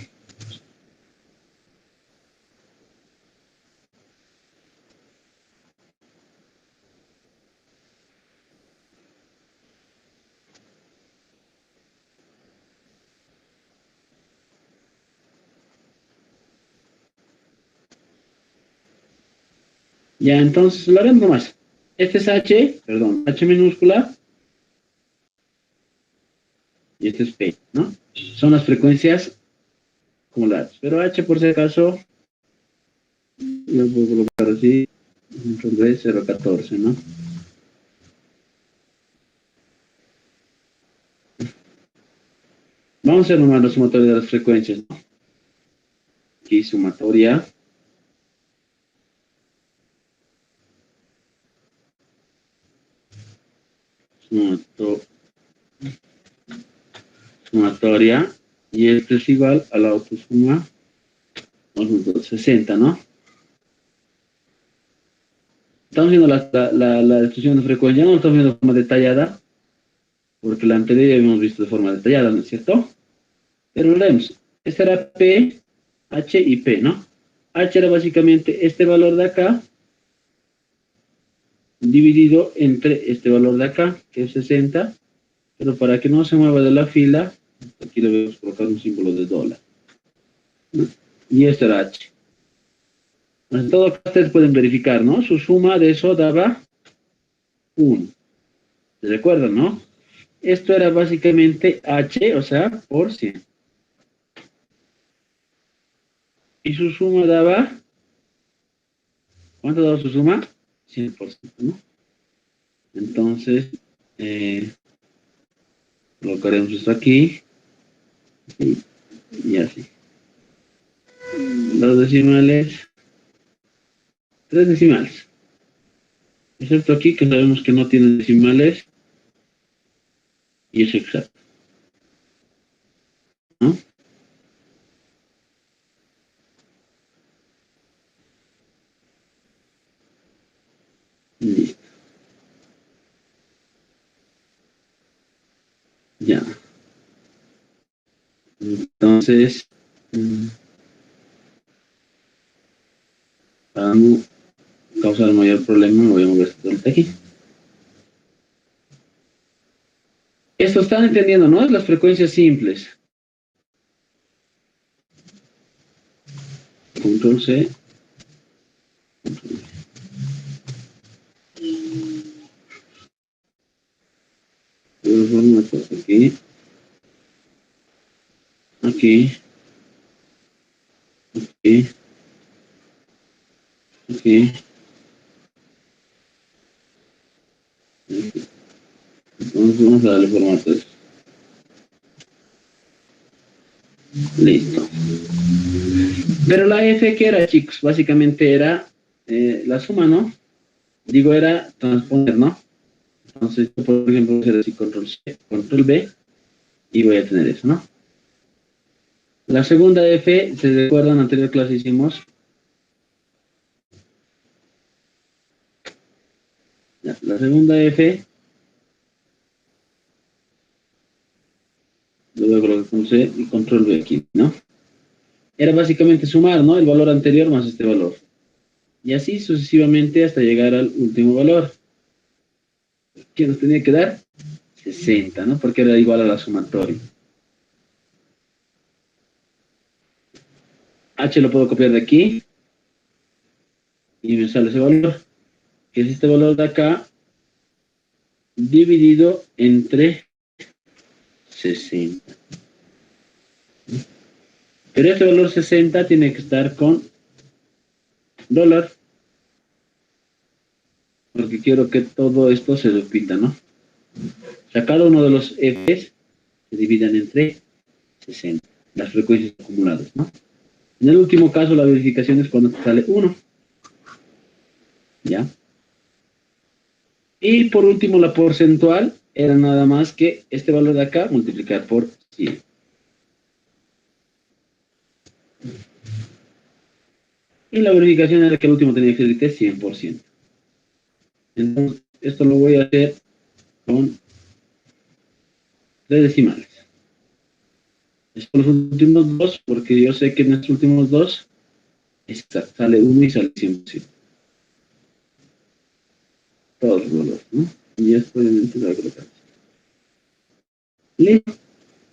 Ya, entonces lo haremos nomás. Este es H, perdón, H minúscula. Y este es P, ¿no? Son las frecuencias acumuladas. Pero H, por si acaso, yo puedo colocar así, control 014, ¿no? Vamos a hacer nomás la sumatoria de las frecuencias, ¿no? Aquí sumatoria. Sumatoria. Y esto es igual a la autosuma 60, ¿no? Estamos viendo la distribución de frecuencia, no estamos viendo de forma detallada, porque la anterior ya habíamos visto de forma detallada, ¿no es cierto? Pero lo vemos. Este era P, H y P, ¿no? H era básicamente este valor de acá, dividido entre este valor de acá, que es 60, pero para que no se mueva de la fila, aquí le voy a colocar un símbolo de dólar, ¿no? Y este era H. En todo caso, ustedes pueden verificar, ¿no? Su suma de eso daba 1. ¿Se recuerdan, no? Esto era básicamente H, o sea, por 100. Y su suma daba, ¿cuánto daba su suma? 100%, ¿no? Entonces, colocaremos esto aquí, y así. Los decimales, 3 decimales. Excepto aquí, que sabemos que no tiene decimales, y es exacto, ¿no? Listo. Ya. Entonces, para no causar mayor problema, me voy a mover esto de aquí. Esto están entendiendo, ¿no? Es las frecuencias simples. Control C. Aquí. Aquí. Aquí. Aquí. Entonces vamos a darle formato a esto. Listo. Pero la F, ¿qué era, chicos? Básicamente era la suma, ¿no? Digo, era transponer, ¿no? Entonces, yo, por ejemplo, voy a hacer así, control C, control B, y voy a tener eso, ¿no? La segunda F, ¿se recuerdan? En la anterior clase hicimos. Ya, la segunda F, lo voy a colocar con C y control B aquí, ¿no? Era básicamente sumar, ¿no? El valor anterior más este valor. Y así sucesivamente hasta llegar al último valor. ¿Qué nos tenía que dar? 60, ¿no? Porque era igual a la sumatoria. H lo puedo copiar de aquí y me sale ese valor, que es este valor de acá, dividido entre 60. Pero este valor 60 tiene que estar con dólar, porque quiero que todo esto se repita, ¿no? O sea, cada uno de los Fs se dividan entre 60, las frecuencias acumuladas, ¿no? En el último caso, la verificación es cuando te sale 1. ¿Ya? Y por último, la porcentual era nada más que este valor de acá multiplicar por 100. Y la verificación era que el último tenía que ser 100%. Entonces, esto lo voy a hacer con 3 decimales. Estos los últimos dos, porque yo sé que en estos últimos dos sale 1 y sale 100%. Todos los valores, ¿no? Y esto obviamente lo voy a colocar. Listo.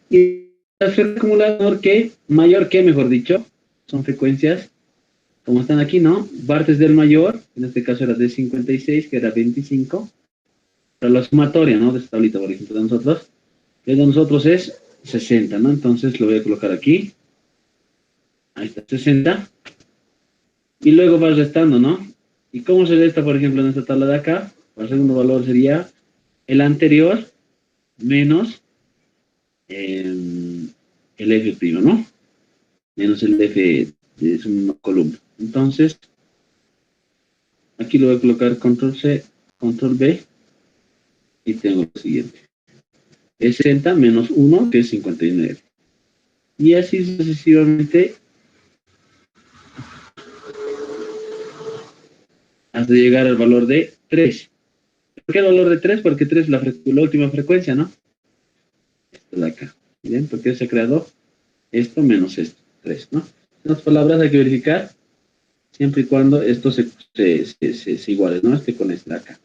Y la frecuencia acumulador mayor que, mejor dicho, son frecuencias, como están aquí, ¿no? Partes del mayor, en este caso era de 56, que era 25. Pero la sumatoria, ¿no? De esta tablita, por ejemplo, de nosotros, que de nosotros es 60, ¿no? Entonces lo voy a colocar aquí. Ahí está, 60. Y luego va restando, ¿no? ¿Y cómo se resta, por ejemplo, en esta tabla de acá? El segundo valor sería el anterior menos el F', ¿no? Menos el F es una columna. Entonces, aquí lo voy a colocar control C, control B, y tengo lo siguiente. Es 60 menos 1, que es 59. Y así sucesivamente hasta llegar al valor de 3. ¿Por qué el valor de 3? Porque 3 es la última frecuencia, ¿no? Esta de acá. ¿Bien? Porque se ha creado esto menos esto, 3, ¿no? En otras palabras, hay que verificar siempre y cuando esto se iguale, ¿no? Este con este de acá.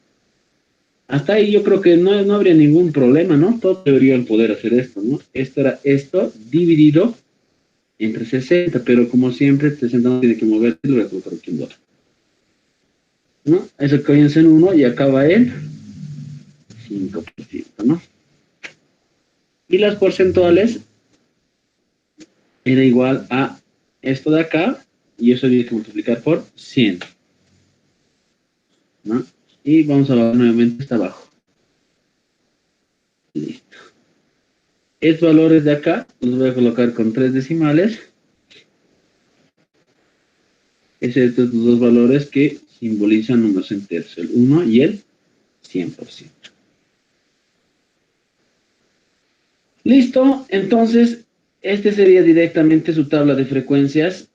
Hasta ahí yo creo que no habría ningún problema, ¿no? Todos deberían poder hacer esto, ¿no? Esto era esto dividido entre 60, pero como siempre, 60 no tiene que moverse, lo voy a colocar aquí en 2. ¿No? Eso comienza en 1 y acaba en 5%, ¿no? Y las porcentuales era igual a esto de acá, y eso había que multiplicar por 100, ¿no? Y vamos a ver nuevamente hasta abajo. Listo. Estos valores de acá los voy a colocar con 3 decimales. Estos dos valores que simbolizan números enteros, el 1 y el 100%. Listo, entonces, este sería directamente su tabla de frecuencias.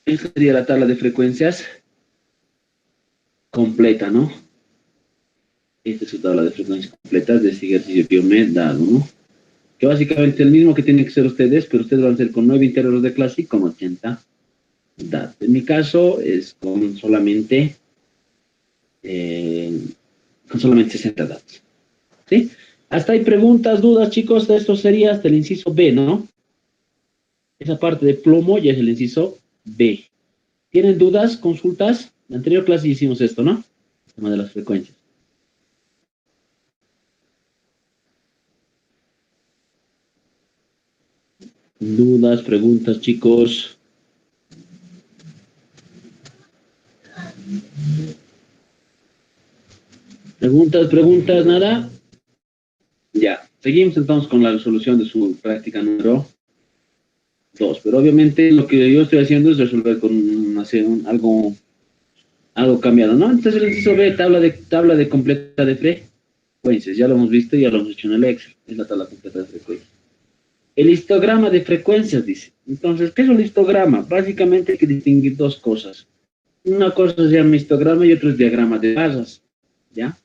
Esta sería la tabla de frecuencias completa, ¿no? Esta es su tabla de frecuencias completa de este ejercicio que yo me he dado, ¿no? Que básicamente es el mismo que tienen que ser ustedes, pero ustedes van a hacer con 9 integros de clase y con 80 datos. En mi caso es con solamente 60 datos. ¿Sí? Hasta hay preguntas, dudas, chicos. Esto sería hasta el inciso B, ¿no? Esa parte de plomo ya es el inciso B. ¿Tienen dudas, consultas? En la anterior clase hicimos esto, ¿no? El tema de las frecuencias. Dudas, preguntas, chicos. Preguntas, nada. Ya, seguimos entonces con la resolución de su práctica número 2. Pero obviamente lo que yo estoy haciendo es resolver con algo cambiado, ¿no? Entonces el inciso B, tabla de completa de frecuencias. Ya lo hemos visto, ya lo hemos hecho en el Excel. Es la tabla completa de frecuencias. El histograma de frecuencias, dice. Entonces, ¿qué es un histograma? Básicamente hay que distinguir dos cosas. Una cosa se llama histograma y otra es diagrama de barras, ¿ya?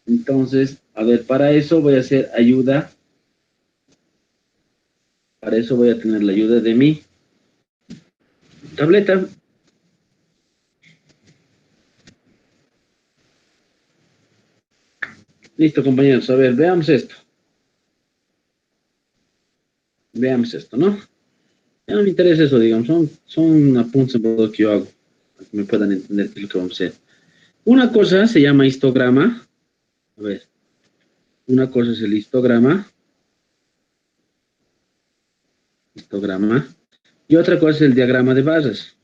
Entonces, a ver, para eso voy a hacer ayuda. Para eso voy a tener la ayuda de mi tableta. Listo, compañeros. A ver, veamos esto. Veamos esto, ¿no? Ya no me interesa eso, digamos. Son apuntes en todo lo que yo hago. Para que me puedan entender qué es lo que vamos a hacer. Una cosa se llama histograma. A ver. Una cosa es el histograma. Histograma. Y otra cosa es el diagrama de barras.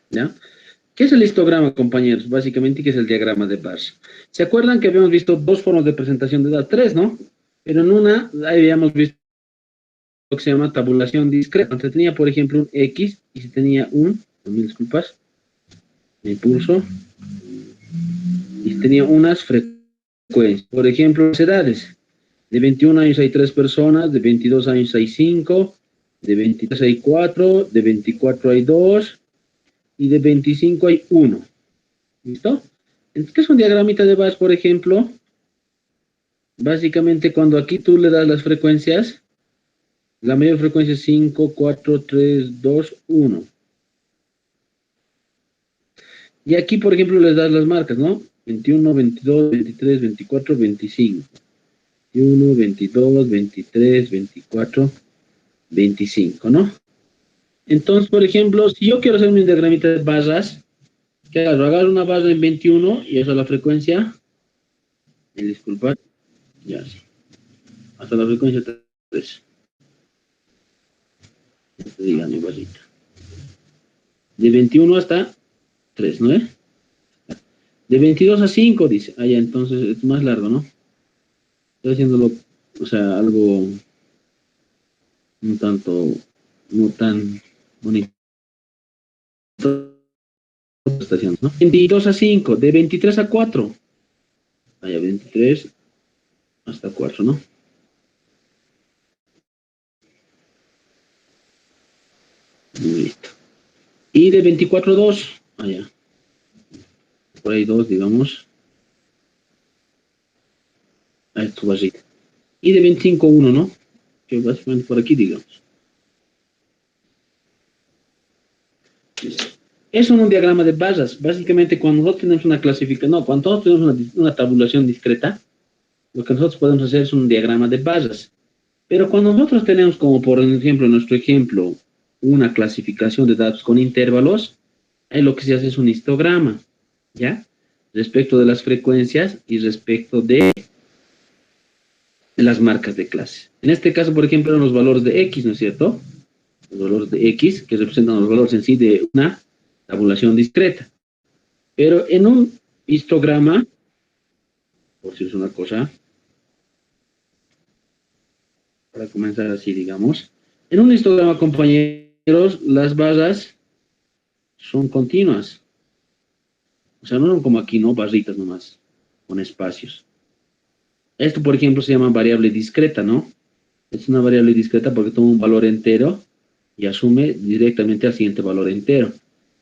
¿Ya? ¿Qué es el histograma, compañeros? Básicamente, ¿qué es el diagrama de barras? ¿Se acuerdan que habíamos visto dos formas de presentación de datos? Tres, ¿no? Pero en una ahí habíamos visto lo que se llama tabulación discreta. Entonces tenía, por ejemplo, un X y si tenía mil disculpas, me pulso, y tenía unas frecuencias. Por ejemplo, las edades. De 21 años hay 3 personas, de 22 años hay 5, de 23 hay 4, de 24 hay 2 y de 25 hay 1. ¿Listo? Entonces, ¿qué es un diagramita de Bass, por ejemplo? Básicamente, cuando aquí tú le das las frecuencias, la mayor frecuencia es 5, 4, 3, 2, 1. Y aquí, por ejemplo, les das las marcas, ¿no? 21, 22, 23, 24, 25. 21, 22, 23, 24, 25, ¿no? Entonces, por ejemplo, si yo quiero hacer un diagramita de barras, ¿qué hago? Agarro una barra en 21 y eso es la frecuencia. Disculpad, ya sí. Hasta la frecuencia 3. Diga mi barrita. De 21 hasta 3, ¿no es? De 22 a 5, dice. Ah, ya, entonces es más largo, ¿no? Estoy haciéndolo, o sea, algo un tanto, no tan bonito. Estaciones, ¿no? 22 a 5, de 23 a 4. Vaya, 23 hasta 4, ¿no? Listo. Y de 24 a 2, allá. Por ahí 2, digamos. A esto barrita. Y de 25 a 1, ¿no? Que básicamente por aquí, digamos. Listo. Eso es un diagrama de barras. Básicamente, cuando nosotros tenemos una clasificación, no, cuando nosotros tenemos una tabulación discreta, lo que nosotros podemos hacer es un diagrama de barras. Pero cuando nosotros tenemos, como por ejemplo, en nuestro ejemplo, una clasificación de datos con intervalos, ahí lo que se hace es un histograma, ¿ya? Respecto de las frecuencias y respecto de las marcas de clase. En este caso, por ejemplo, los valores de X, ¿no es cierto? Los valores de X, que representan los valores en sí de una tabulación discreta. Pero en un histograma, por si es una cosa, para comenzar así, digamos, en un histograma, compañeros, las barras son continuas. O sea, no son como aquí, ¿no? Barritas nomás, con espacios. Esto, por ejemplo, se llama variable discreta, ¿no? Es una variable discreta porque toma un valor entero y asume directamente al siguiente valor entero.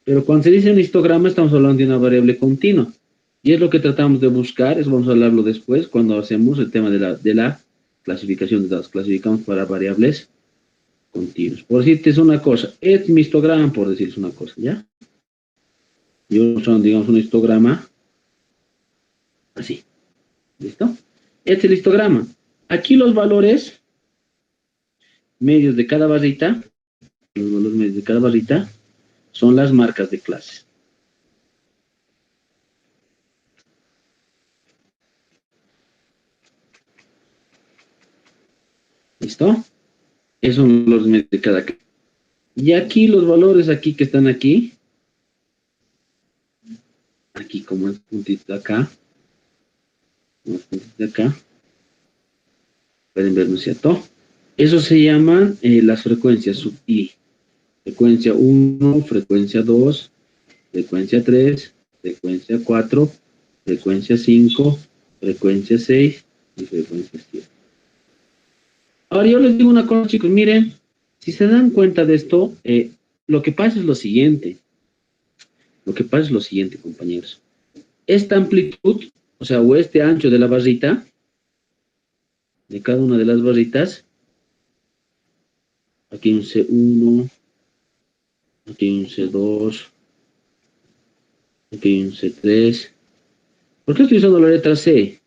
Pero cuando se dice un histograma, estamos hablando de una variable continua. Y es lo que tratamos de buscar, eso vamos a hablarlo después, cuando hacemos el tema de la clasificación de datos. Clasificamos para variables continuas. Por decirte es una cosa, es mi histograma, por decirles una cosa, ¿ya? Yo son, digamos, un histograma así. ¿Listo? Este es el histograma. Aquí los valores medios de cada barrita, los valores medios de cada barrita, son las marcas de clase. ¿Listo? Esos son los medios de cada clase. Y aquí los valores aquí que están aquí, aquí como el puntito de acá, como el puntito de acá, pueden ver, ¿no es cierto? Eso se llaman las frecuencias sub I. Frecuencia 1, frecuencia 2, frecuencia 3, frecuencia 4, frecuencia 5, frecuencia 6 y frecuencia 7. Ahora yo les digo una cosa, chicos, miren, si se dan cuenta de esto, lo que pasa es lo siguiente. Lo que pasa es lo siguiente, compañeros. Esta amplitud, o sea, o este ancho de la barrita, de cada una de las barritas, aquí hay un C1, aquí hay un C2, Ok, un C3. ¿Por qué estoy usando la letra C?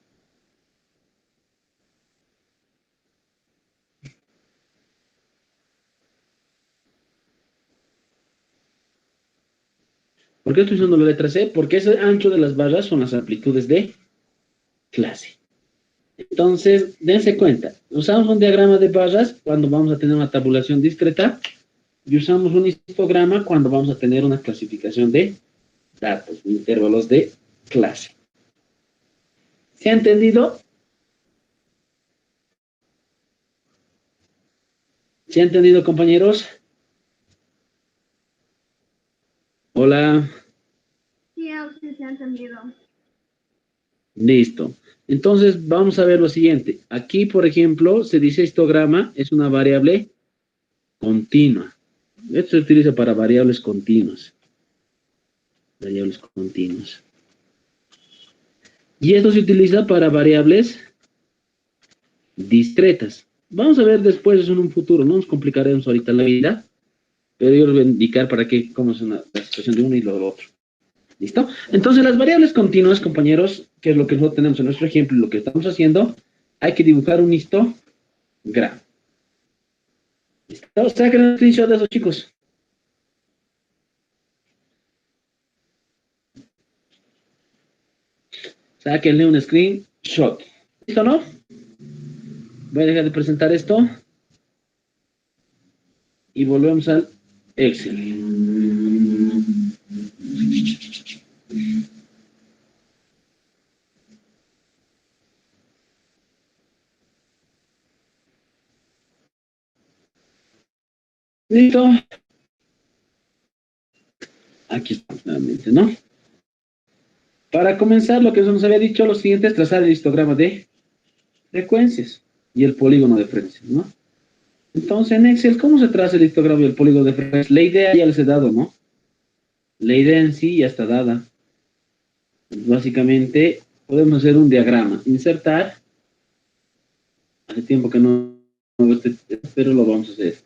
¿Por qué estoy usando la letra C? Porque ese ancho de las barras son las amplitudes de clase. Entonces, dense cuenta, usamos un diagrama de barras cuando vamos a tener una tabulación discreta y usamos un histograma cuando vamos a tener una clasificación de datos, intervalos de clase. ¿Se ha entendido? ¿Se ha entendido, compañeros? Hola. Sí, Auxi, se ha entendido. Listo. Entonces, vamos a ver lo siguiente. Aquí, por ejemplo, se dice histograma es una variable continua. Esto se utiliza para variables continuas. Variables continuas. Y esto se utiliza para variables discretas. Vamos a ver después eso en un futuro. No nos complicaremos ahorita la vida, pero yo les voy a indicar para qué, cómo es la situación de uno y lo del otro. ¿Listo? Entonces, las variables continuas, compañeros, que es lo que nosotros tenemos en nuestro ejemplo y lo que estamos haciendo, hay que dibujar un histograma. ¿Listo? Saquen un screenshot de esos, chicos. Sáquenle un screenshot. ¿Listo, no? Voy a dejar de presentar esto y volvemos al Excel. ¿Listo? Aquí estamos nuevamente, ¿no? Para comenzar, lo que nos había dicho, lo siguiente es trazar el histograma de frecuencias y el polígono de frecuencias, ¿no? Entonces, en Excel, ¿cómo se traza el histograma y el polígono de frecuencias? La idea ya les he dado, ¿no? La idea en sí ya está dada. Básicamente, podemos hacer un diagrama. Insertar. Hace tiempo que no hago este, pero lo vamos a hacer.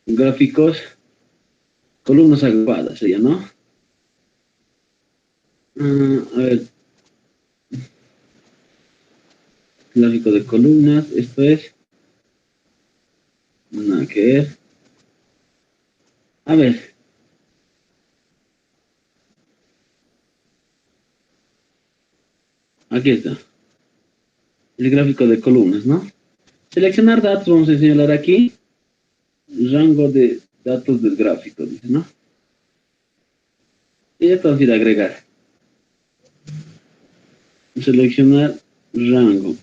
Gráficos, columnas agrupadas, sería, ¿no? A ver, gráfico de columnas, esto es. Nada que ver. A ver. Aquí está. El gráfico de columnas, ¿no? Seleccionar datos, vamos a señalar aquí. Rango de datos del gráfico, dice, ¿no? Y esto vamos a ir a agregar. Seleccionar rango.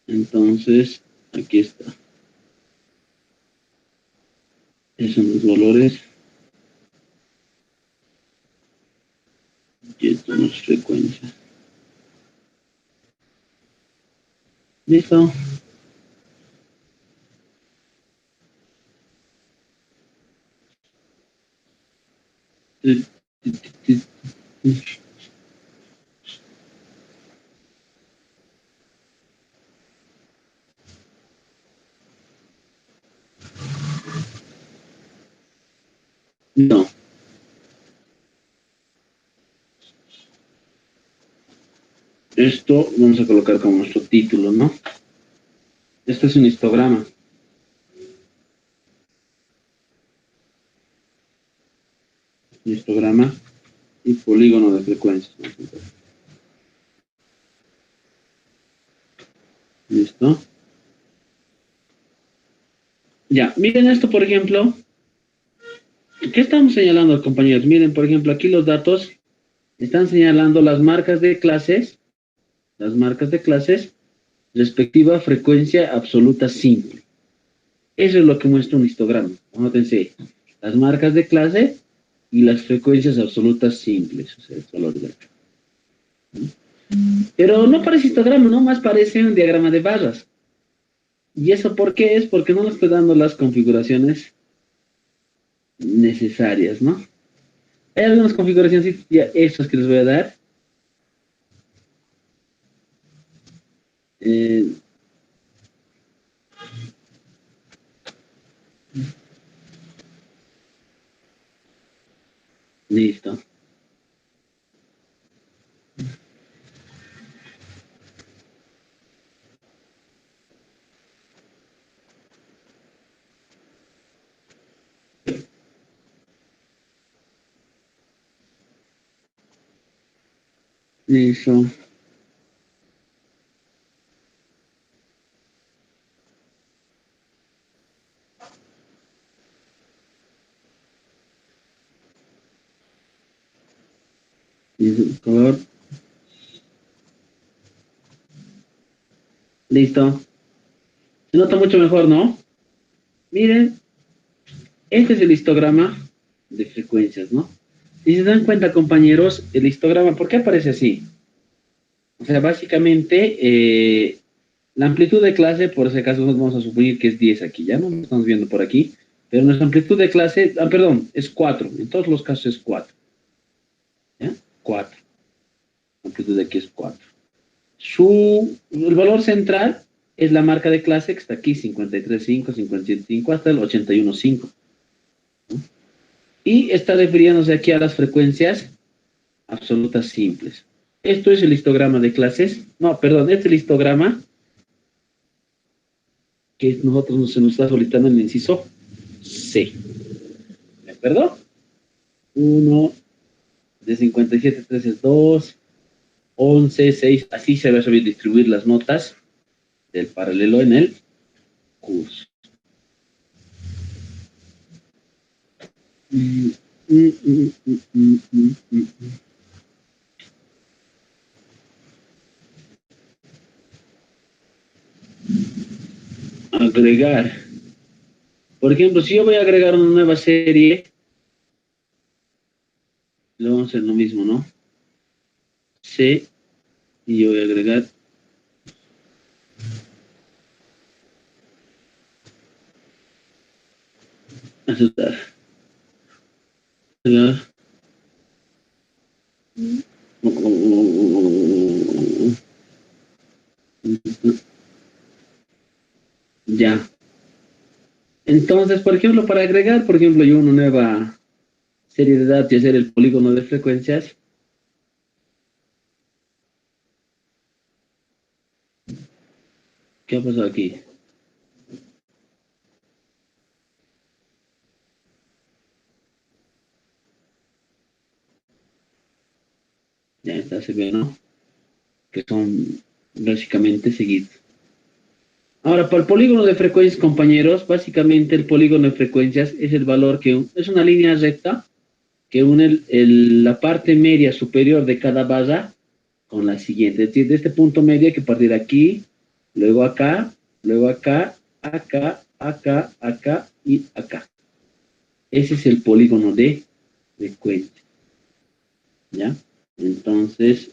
Entonces, aquí está. Esos son los valores. Y estas son las frecuencias. Listo. No. Esto vamos a colocar como nuestro título, ¿no? Este es un histograma. Histograma y polígono de frecuencias. ¿Listo? Ya, miren esto, por ejemplo. ¿Qué estamos señalando, compañeros? Miren, por ejemplo, aquí los datos están señalando las marcas de clases, respectiva frecuencia absoluta simple. Eso es lo que muestra un histograma. Anótense, las marcas de clase y las frecuencias absolutas simples, o sea, el valor de acá. Pero no parece histograma, ¿no? Más parece un diagrama de barras. ¿Y eso por qué es? Porque no le estoy dando las configuraciones necesarias, ¿no? Hay algunas configuraciones, ya estas que les voy a dar. Listo. Listo, color. Listo. Se nota mucho mejor, ¿no? Miren, este es el histograma de frecuencias, ¿no? Si se dan cuenta, compañeros, el histograma, ¿por qué aparece así? O sea, básicamente, la amplitud de clase, por ese caso, vamos a suponer que es 10 aquí, ya no lo estamos viendo por aquí, pero nuestra amplitud de clase, perdón, es 4, en todos los casos es 4, ¿ya? 4, la amplitud de aquí es 4. El valor central es la marca de clase que está aquí, 53.5, 57.5, hasta el 81.5. ¿No? Y está refiriéndose aquí a las frecuencias absolutas simples. Esto es el histograma de clases. No, perdón, este es el histograma que nosotros se nos está solicitando en el inciso C. ¿De acuerdo? 1, de 57.3 es 2, 11, 6, así se va a saber distribuir las notas del paralelo en el curso. Agregar. Por ejemplo, si yo voy a agregar una nueva serie, le vamos a hacer lo mismo, ¿no? C, y yo voy a agregar aceptar. Ya. Entonces, por ejemplo, para agregar, por ejemplo, yo una nueva serie de datos y hacer el polígono de frecuencias. ¿Qué ha pasado aquí? Ya está, se ve, ¿no? Que son básicamente seguidos. Ahora, para el polígono de frecuencias, compañeros, básicamente el polígono de frecuencias es el valor que es una línea recta que une la parte media superior de cada base con la siguiente. Es decir, de este punto medio hay que partir aquí, luego acá, acá, acá y acá. Ese es el polígono de frecuencia. ¿Ya? Entonces,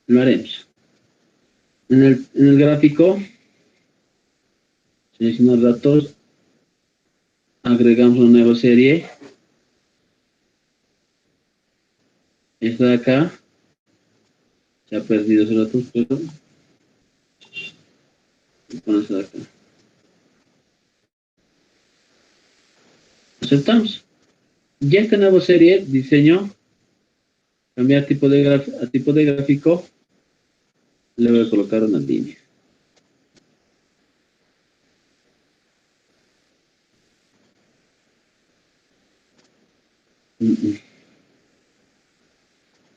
lo haremos. En el gráfico, seleccionar datos, agregamos una nueva serie. Esta de acá, se ha perdido ese dato, pero ponemos de acá. Aceptamos. Ya esta nueva serie, diseño, cambiar tipo de gráfico, le voy a colocar una línea.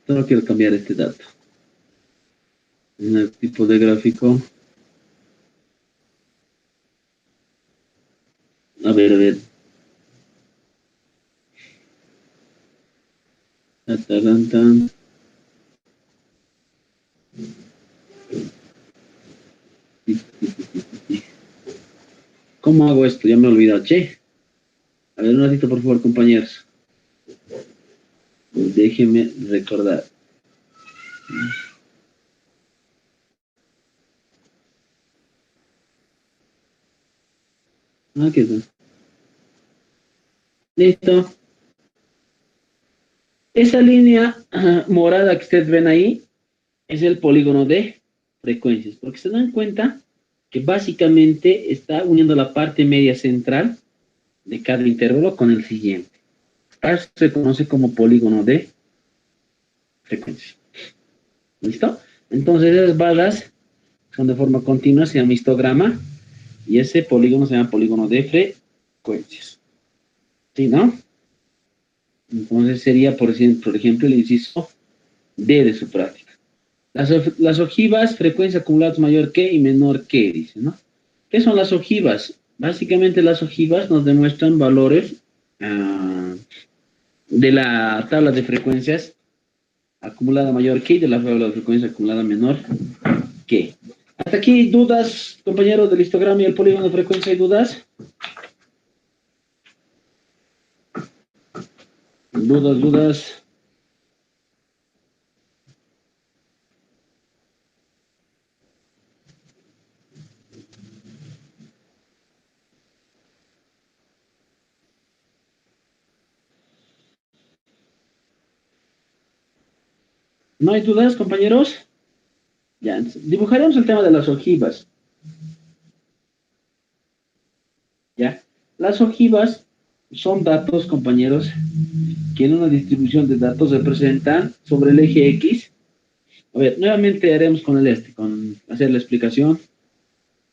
Solo quiero cambiar este dato. En el tipo de gráfico. A ver. Tan. ¿Cómo hago esto? Ya me he olvidado, che. A ver, un ratito, por favor, compañeros. Déjenme recordar. Aquí está. Listo. Esa línea morada que ustedes ven ahí es el polígono de frecuencias, porque se dan cuenta que básicamente está uniendo la parte media central de cada intervalo con el siguiente. Esto se conoce como polígono de frecuencias. ¿Listo? Entonces esas barras son de forma continua, se llama histograma, y ese polígono se llama polígono de frecuencias. ¿Sí, no? Entonces sería, por ejemplo, el inciso D de su práctica. Las ojivas, frecuencia acumulada mayor que y menor que, dice, ¿no? ¿Qué son las ojivas? Básicamente las ojivas nos demuestran valores de la tabla de frecuencias acumulada mayor que y de la tabla de frecuencia acumulada menor que. Hasta aquí, ¿dudas, compañeros del histograma y el polígono de frecuencia? ¿Hay dudas? ¿Dudas? ¿No hay dudas, compañeros? Ya, dibujaremos el tema de las ojivas. ¿Ya? Las ojivas son datos, compañeros, que en una distribución de datos representan sobre el eje X. A ver, nuevamente haremos con con hacer la explicación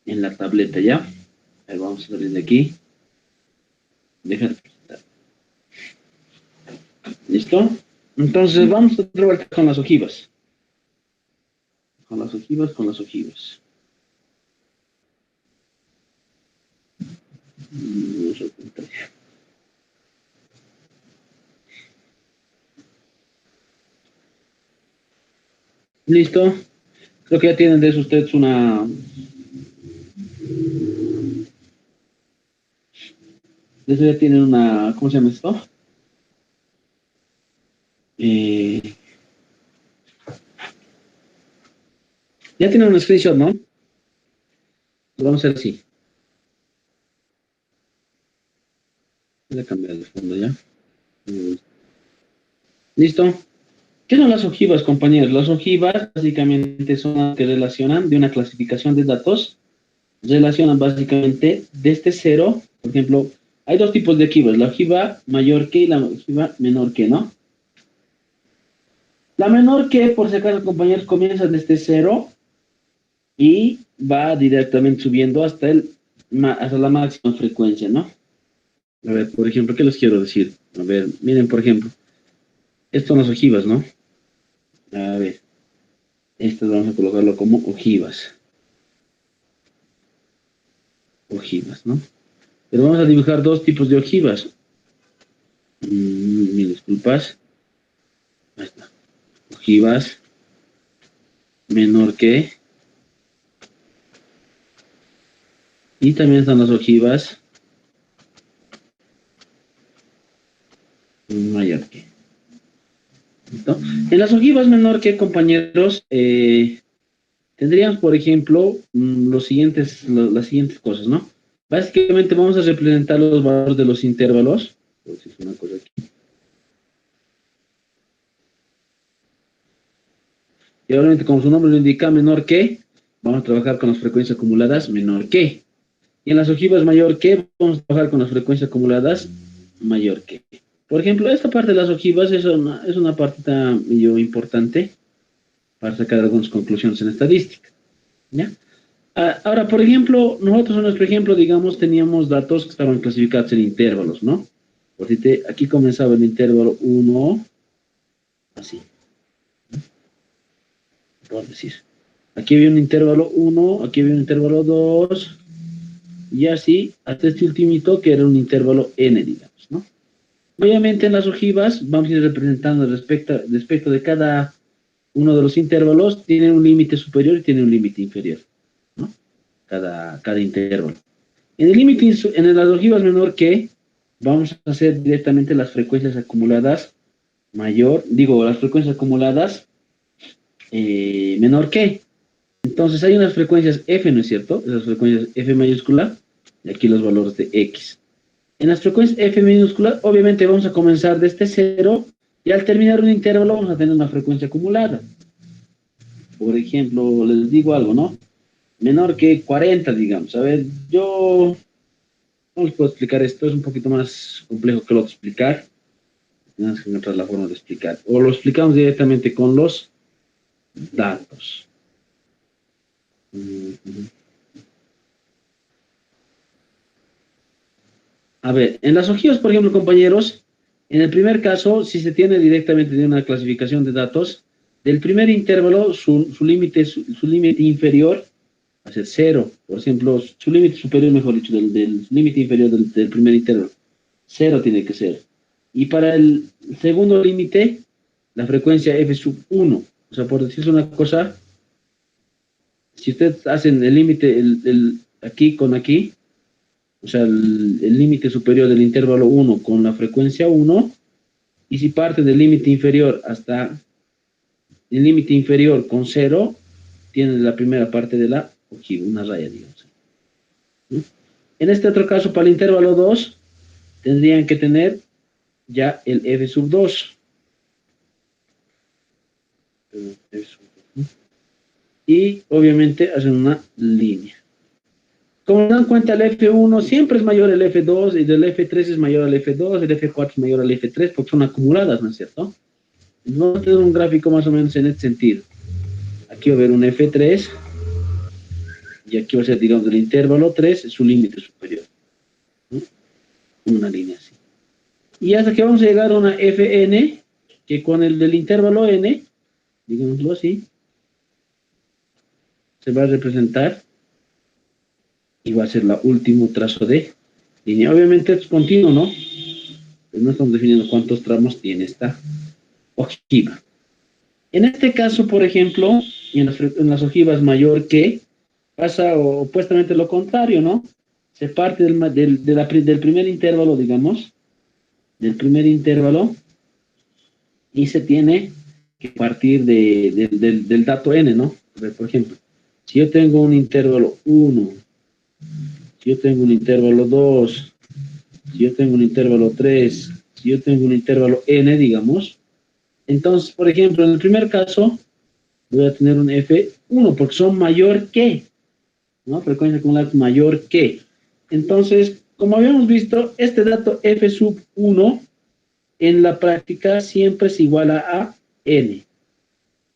en la tableta, ¿ya? A ver, vamos a salir de aquí. Déjame presentar. ¿Listo? Entonces, vamos a trabajar con las ojivas. Con las ojivas. Vamos a contar. ¿Listo? Creo que ya tienen de eso ustedes una... De eso ya tienen una... ¿Cómo se llama esto? Ya tienen un screenshot, ¿no? Lo vamos a hacer así. Voy a cambiar de fondo ya. ¿Listo? ¿Qué son las ojivas, compañeros? Las ojivas básicamente son las que relacionan de una clasificación de datos. Relacionan básicamente desde cero. Por ejemplo, hay dos tipos de ojivas. La ojiva mayor que y la ojiva menor que, ¿no? La menor que, por si acaso, compañeros, comienza desde cero y va directamente subiendo hasta la máxima frecuencia, ¿no? A ver, por ejemplo, ¿qué les quiero decir? A ver, miren, por ejemplo, estas son las ojivas, ¿no? A ver, estas vamos a colocarlo como ojivas. Ojivas, ¿no? Pero vamos a dibujar dos tipos de ojivas. Mil disculpas. Ahí está. Ojivas menor que. Y también están las ojivas mayor que. ¿Listo? En las ojivas menor que, compañeros, tendríamos, por ejemplo, las siguientes cosas, ¿no? Básicamente vamos a representar los valores de los intervalos. Una cosa aquí. Y obviamente, como su nombre lo indica, menor que, vamos a trabajar con las frecuencias acumuladas menor que. Y en las ojivas mayor que, vamos a trabajar con las frecuencias acumuladas mayor que. Por ejemplo, esta parte de las ojivas es una partita medio importante para sacar algunas conclusiones en estadística. ¿Ya? Ahora, por ejemplo, nosotros en nuestro ejemplo, digamos, teníamos datos que estaban clasificados en intervalos, ¿no? Por si aquí comenzaba el intervalo 1, así. Por decir. Aquí había un intervalo 1, aquí había un intervalo 2, y así, hasta este ultimito que era un intervalo n, digamos, ¿no? Obviamente en las ojivas vamos a ir representando respecto de cada uno de los intervalos, tiene un límite superior y tiene un límite inferior, ¿no? Cada intervalo. En las ojivas menor que, vamos a hacer directamente las frecuencias acumuladas las frecuencias acumuladas menor que. Entonces hay unas frecuencias F, ¿no es cierto? Esas frecuencias F mayúscula, y aquí los valores de X. En las frecuencias F minúscula, obviamente vamos a comenzar desde cero, y al terminar un intervalo vamos a tener una frecuencia acumulada. Por ejemplo, les digo algo, ¿no? Menor que 40, digamos. A ver, yo no les puedo explicar esto, es un poquito más complejo que lo de explicar. Tenemos que encontrar la forma de explicar. O lo explicamos directamente con los datos. A ver, en las ojivas, por ejemplo, compañeros, En el primer caso, si se tiene directamente de una clasificación de datos, del primer intervalo, su límite inferior va a ser cero. Por ejemplo, su límite superior, mejor dicho, del límite inferior del primer intervalo. Cero tiene que ser. Y para el segundo límite, la frecuencia f sub 1. O sea, por decirse una cosa, si ustedes hacen el límite aquí con aquí, o sea, el límite superior del intervalo 1 con la frecuencia 1, y si parte del límite inferior hasta el límite inferior con 0, tienen la primera parte de la ojiva, una raya, digamos. ¿No? En este otro caso, para el intervalo 2, tendrían que tener ya el f sub 2. Y obviamente hacen una línea. Como se dan cuenta, el F1 siempre es mayor al F2, y del F3 es mayor al F2, el F4 es mayor al F3, porque son acumuladas, ¿no es cierto? Vamos a tener un gráfico más o menos en este sentido. Aquí va a haber un F3, y aquí va a ser, digamos, el intervalo 3, su límite superior. ¿No? Una línea así. Y hasta que vamos a llegar a una Fn, que con el del intervalo n, digámoslo así, se va a representar y va a ser el último trazo de línea. Obviamente es continuo, ¿no? Pues no estamos definiendo cuántos tramos tiene esta ojiva. En este caso, por ejemplo, en las ojivas mayor que, pasa opuestamente lo contrario, ¿no? Se parte del primer intervalo, digamos, del primer intervalo, y se tiene que partir del dato n, ¿no? A ver, por ejemplo, si yo tengo un intervalo 1, si yo tengo un intervalo 2, si yo tengo un intervalo 3, si yo tengo un intervalo n, digamos, entonces, por ejemplo, en el primer caso, voy a tener un F1, porque son mayor que, ¿no? Frecuencia acumulada mayor que. Entonces, como habíamos visto, este dato F sub 1 en la práctica siempre es igual a N.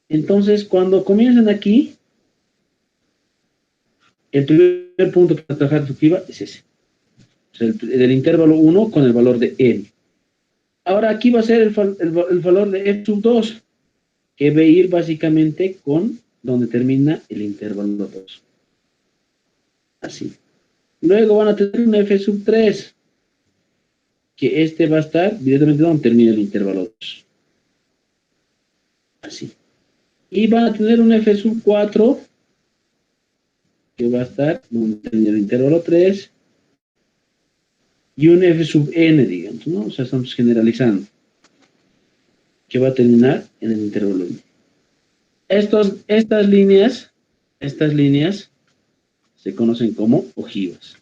Entonces, cuando comiencen aquí, el primer punto para trabajar su ojiva es ese. O sea, del intervalo 1 con el valor de N. Ahora aquí va a ser el valor de F sub 2, que va a ir básicamente con donde termina el intervalo 2. Así. Luego van a tener un F sub 3, que este va a estar directamente donde termina el intervalo 2. Así. Y van a tener un F sub 4, que va a estar donde termina el intervalo 3, y un F sub n, digamos, ¿no? O sea, estamos generalizando, que va a terminar en el intervalo 1. Estas líneas se conocen como ojivas.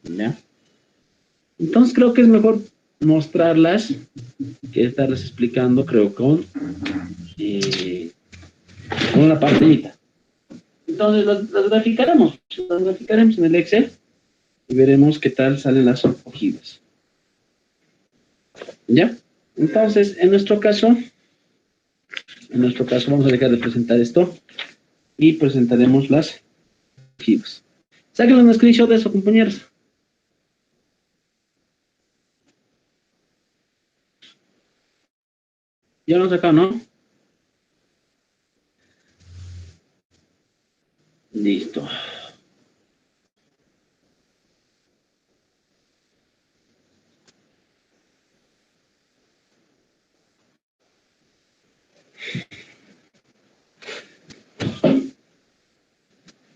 ¿Ya? Entonces creo que es mejor mostrarlas que estarles explicando, creo, con una partidita. Entonces las graficaremos en el Excel y veremos qué tal salen las ojivas. ¿Ya? Entonces, en nuestro caso vamos a dejar de presentar esto y presentaremos las ojivas. Saquen un screenshot de eso, compañeros. Ya lo han sacado, ¿no? Listo.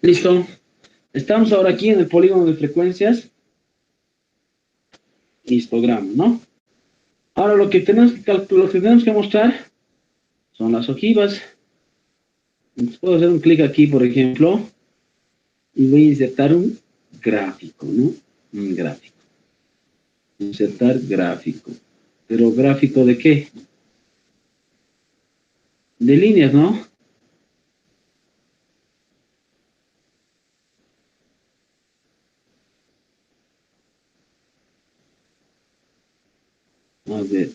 Listo. Estamos ahora aquí en el polígono de frecuencias. Histograma, ¿no? Ahora lo que tenemos que mostrar son las ojivas. Entonces, puedo hacer un clic aquí, por ejemplo, y voy a insertar un gráfico, ¿no? Un gráfico. Insertar gráfico. ¿Pero gráfico de qué? De líneas, ¿no? A ver.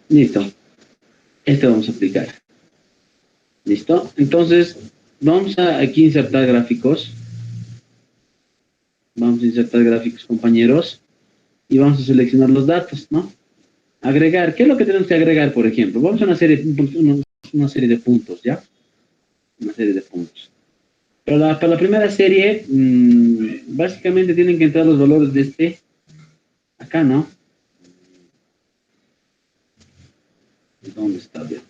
Listo. Este vamos a aplicar. ¿Listo? Entonces, vamos a aquí insertar gráficos. Vamos a insertar gráficos, compañeros. Y vamos a seleccionar los datos, ¿no? Agregar. ¿Qué es lo que tenemos que agregar, por ejemplo? Vamos a una serie de puntos, ¿ya? Una serie de puntos. Para la primera serie, básicamente tienen que entrar los valores de este, acá, ¿no? ¿Dónde está? Bien.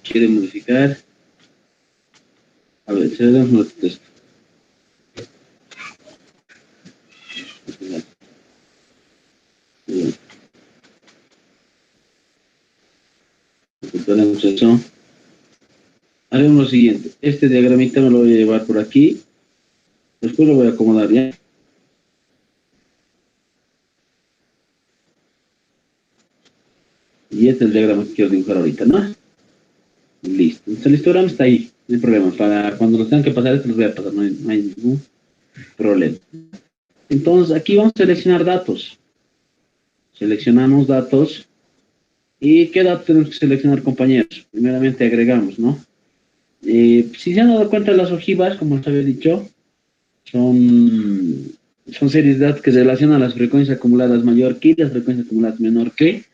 Quiere modificar. A ver, se le un texto. Haremos eso. Haremos lo siguiente. Este diagramita me lo voy a llevar por aquí. Después lo voy a acomodar, ¿ya? Y este es el diagrama que quiero dibujar ahorita, ¿no? Listo. Entonces el histograma está ahí. No hay problema. Para cuando los tengan que pasar, esto los voy a pasar. No hay ningún problema. Entonces aquí vamos a seleccionar datos. Seleccionamos datos. ¿Y qué datos tenemos que seleccionar, compañeros? Primeramente agregamos, ¿no? Si se han dado cuenta, las ojivas, como les había dicho, son series de datos que se relacionan a las frecuencias acumuladas mayor que y las frecuencias acumuladas menor que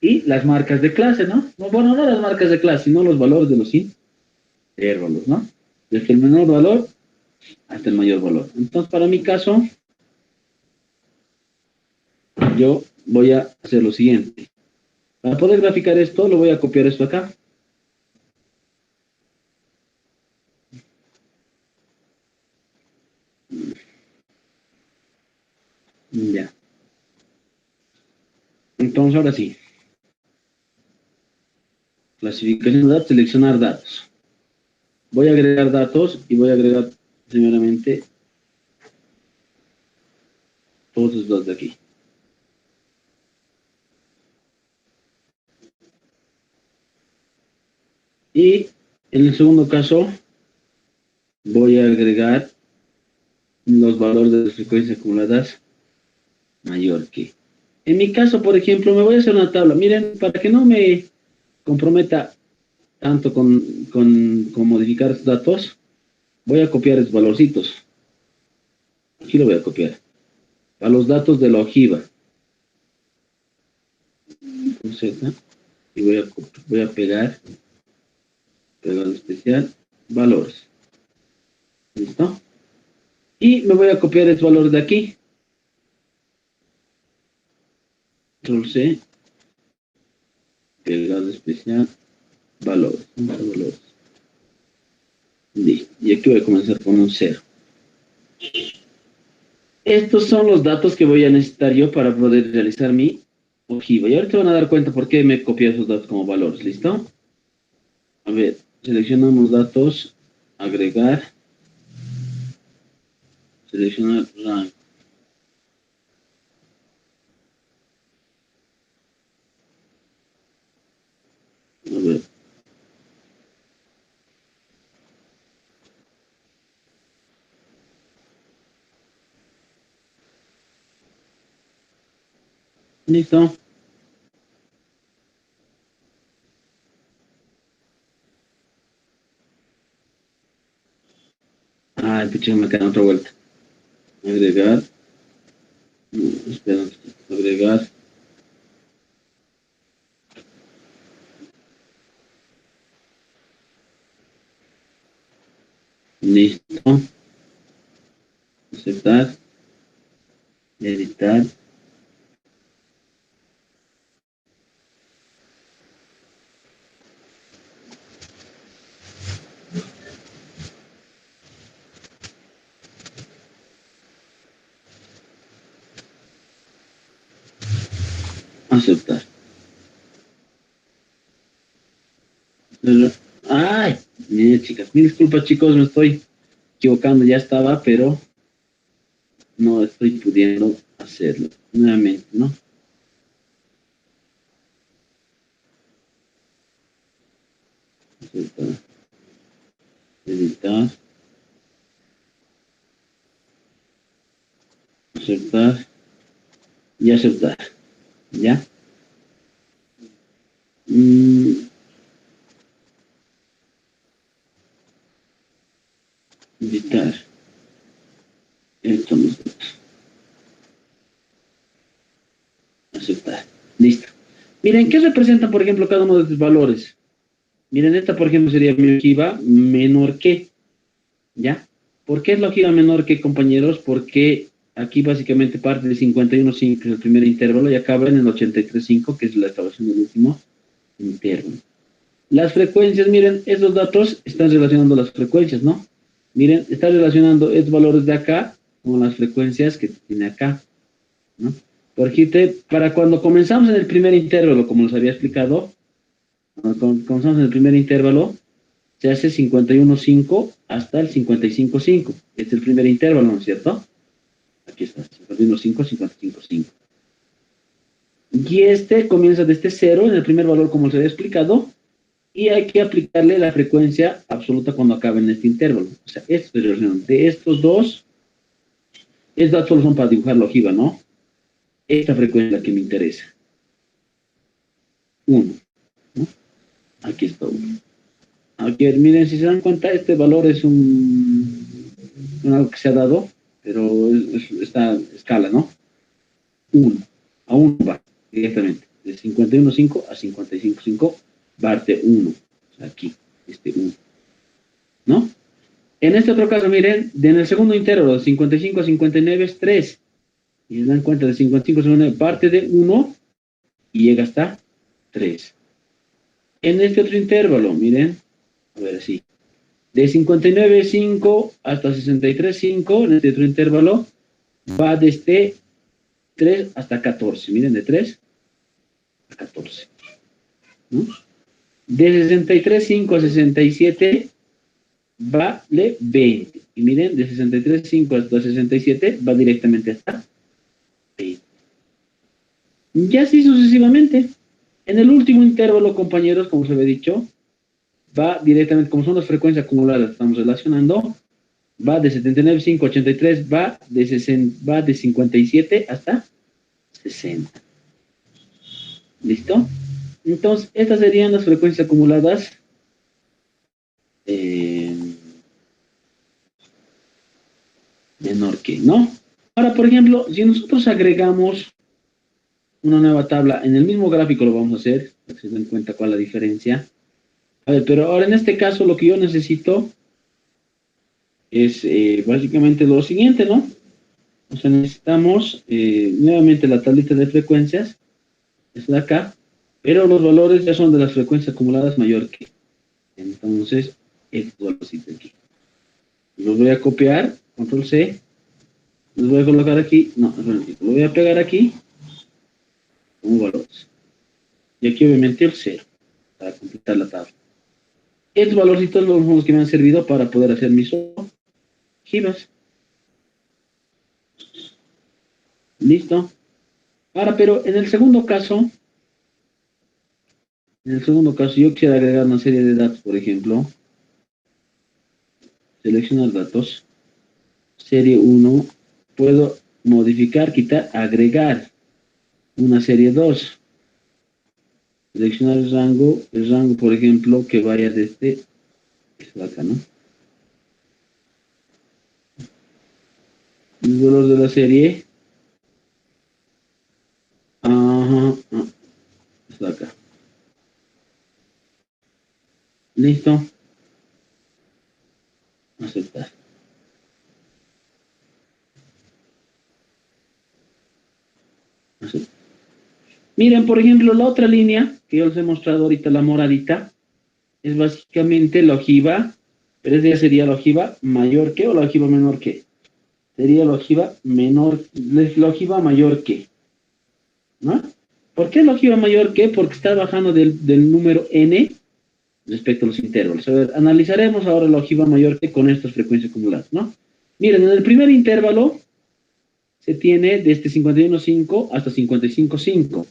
y las marcas de clase, ¿no? Bueno, no las marcas de clase, sino los valores de los intervalos, ¿no? Desde el menor valor hasta el mayor valor. Entonces, para mi caso, yo voy a hacer lo siguiente. Para poder graficar esto, lo voy a copiar esto acá. Ya. Entonces, ahora sí. Clasificación de datos, seleccionar datos. Voy a agregar datos y voy a agregar primeramente todos los datos de aquí. Y en el segundo caso, voy a agregar los valores de las frecuencias acumuladas mayor que. En mi caso, por ejemplo, me voy a hacer una tabla. Miren, para que no me comprometa tanto con modificar estos datos, voy a copiar estos valorcitos. Aquí lo voy a copiar. A los datos de la ojiva. Con Z. Y voy a pegar especial, valores. ¿Listo? Y me voy a copiar estos valores de aquí. Control C. Pegado especial, valores. Valores. Listo. Y aquí voy a comenzar con un 0. Estos son los datos que voy a necesitar yo para poder realizar mi ojiva. Y ahorita van a dar cuenta por qué me copié esos datos como valores. ¿Listo? A ver, seleccionamos datos, agregar, seleccionar rango. A ver. Listo. Ah, pucha, me queda otra vuelta. Agregar. No, espera, agregar. Listo. Aceptar. Editar. Aceptar. Ay, mire, chicas, mil disculpas, chicos, me estoy equivocando, ya estaba, pero no estoy pudiendo hacerlo nuevamente, ¿no? Aceptar, editar, aceptar y aceptar. ¿Ya? Editar. Esto los datos. Aceptar. Listo. Miren, ¿qué representan, por ejemplo, cada uno de estos valores? Miren, esta, por ejemplo, sería mi ojiva menor que. ¿Ya? ¿Por qué es la ojiva menor que, compañeros? Porque aquí básicamente parte de 51.5, que es el primer intervalo, y acaba en el 83.5, que es la establecición del último intervalo. Las frecuencias, miren, esos datos están relacionando las frecuencias, ¿no? Miren, está relacionando estos valores de acá con las frecuencias que tiene acá, ¿no? Porque para cuando comenzamos en el primer intervalo, como les había explicado, cuando comenzamos en el primer intervalo, se hace 51.5 hasta el 55.5. Este es el primer intervalo, ¿no es cierto? Aquí está, 51.5, 55.5. Y este comienza desde 0 en el primer valor, como les había explicado, y hay que aplicarle la frecuencia absoluta cuando acabe en este intervalo. O sea, esto es relación de estos dos. Estos datos solo son para dibujar la ojiva, ¿no? Esta frecuencia es la que me interesa. 1. ¿No? Aquí está 1. Aquí, miren, si se dan cuenta, este valor es algo que se ha dado, pero es esta escala, ¿no? 1. A 1 va directamente. De 51.5 a 55.5 parte 1. O sea, aquí, este 1. ¿No? En este otro caso, miren, en el segundo intervalo, de 55 a 59 es 3. Y se dan cuenta, de 55 a 59 parte de 1 y llega hasta 3. En este otro intervalo, miren, a ver así, de 59.5 hasta 63.5, en este otro intervalo, va desde 3 hasta 14. Miren, de 3 a 14. ¿No? De 63.5 a 67 vale 20. Y miren, de 63.5 hasta 67 va directamente hasta 20. Y así sucesivamente. En el último intervalo, compañeros, como se había dicho, va directamente, como son las frecuencias acumuladas, estamos relacionando, va de 79.5 a 83, va de 57 hasta 60. ¿Listo? Entonces, estas serían las frecuencias acumuladas menor que, ¿no? Ahora, por ejemplo, si nosotros agregamos una nueva tabla, en el mismo gráfico lo vamos a hacer, para que se den cuenta cuál es la diferencia. A ver, pero ahora en este caso lo que yo necesito es básicamente lo siguiente, ¿no? O sea, necesitamos nuevamente la tablita de frecuencias, es de acá, pero los valores ya son de las frecuencias acumuladas mayor que. Entonces, estos valores de aquí. Los voy a copiar, control C, los voy a colocar aquí, no, lo voy a pegar aquí, como valores. Y aquí obviamente el 0, para completar la tabla. Estos valorcitos son los que me han servido para poder hacer mis ojivas. Listo. Ahora, pero en el segundo caso, yo quisiera agregar una serie de datos, por ejemplo. Seleccionar datos. Serie 1. Puedo modificar, quitar, agregar una serie 2. Seleccionar el rango, por ejemplo, que vaya desde acá, ¿no? El valor de la serie. Está acá. Listo. Aceptar. Aceptar. Miren, por ejemplo, la otra línea que yo les he mostrado ahorita, la moradita, es básicamente la ojiva, pero esa ya sería la ojiva mayor que o la ojiva menor que. Sería la ojiva menor, la ojiva mayor que. ¿No? ¿Por qué la ojiva mayor que? Porque está bajando del número n respecto a los intervalos. A ver, analizaremos ahora la ojiva mayor que con estas frecuencias acumuladas, ¿no? Miren, en el primer intervalo se tiene desde 51.5 hasta 55.5.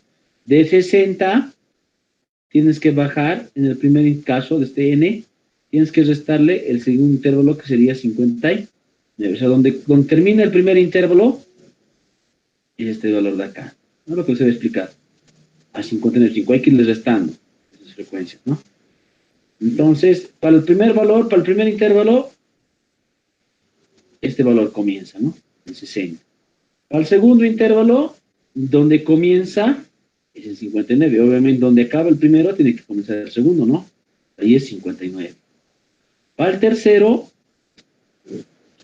De 60 tienes que bajar, en el primer caso de este n, tienes que restarle el segundo intervalo que sería 59. O sea, donde termina el primer intervalo es este valor de acá. ¿No? Lo que os he explicado. a 59.5. Hay que irle restando esas frecuencias, ¿no? Entonces, para el primer valor, para el primer intervalo, este valor comienza, ¿no? En 60. Para el segundo intervalo, donde comienza, es en 59. Obviamente, donde acaba el primero, tiene que comenzar el segundo, ¿no? Ahí es 59. Para el tercero,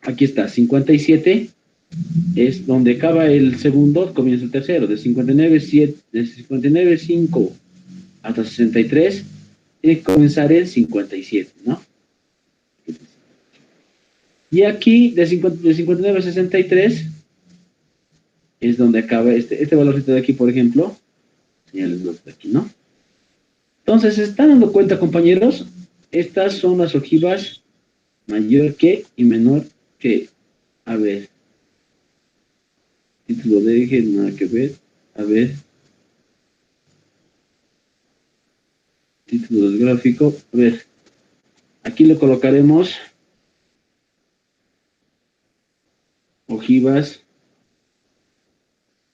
aquí está, 57, es donde acaba el segundo, comienza el tercero, de 59.5 hasta 63, tiene que comenzar en 57, ¿no? Y aquí, de 59 a 63, es donde acaba este valorcito de aquí, por ejemplo, señales de aquí, ¿no? Entonces, ¿se están dando cuenta, compañeros? Estas son las ojivas mayor que y menor que. A ver. Título de eje, nada que ver. A ver. Título del gráfico. A ver. Aquí lo colocaremos. Ojivas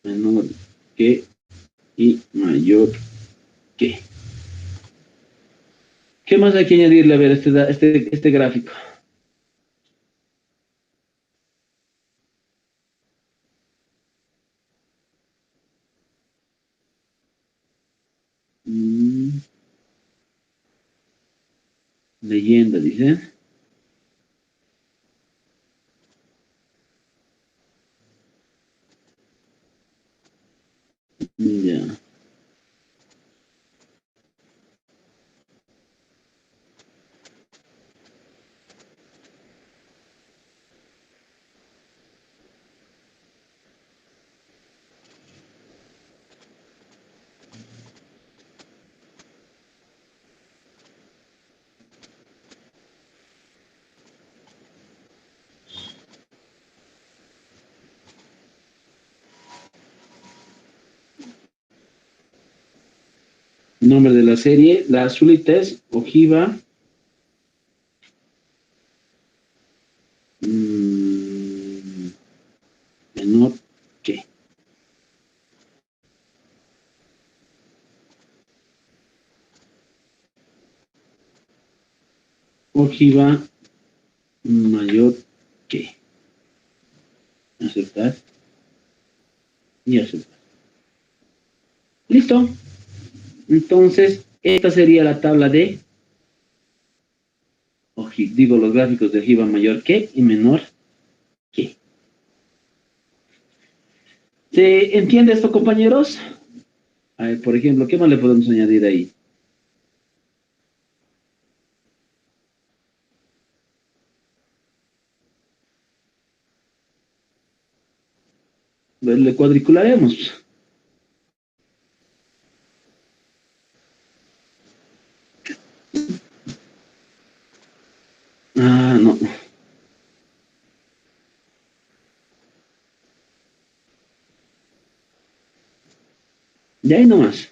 menor que y mayor que. ¿Qué más hay que añadirle a ver este gráfico? Leyenda, dice. Ya. Nombre de la serie, la azulita es ojiva menor que. Ojiva mayor que. Aceptar y aceptar. Listo. Entonces, esta sería la tabla de digo los gráficos de ojiva mayor que y menor que. ¿Se entiende esto, compañeros? A ver, por ejemplo, ¿qué más le podemos añadir ahí? Le cuadricularemos. Ah, no. De ahí nomás.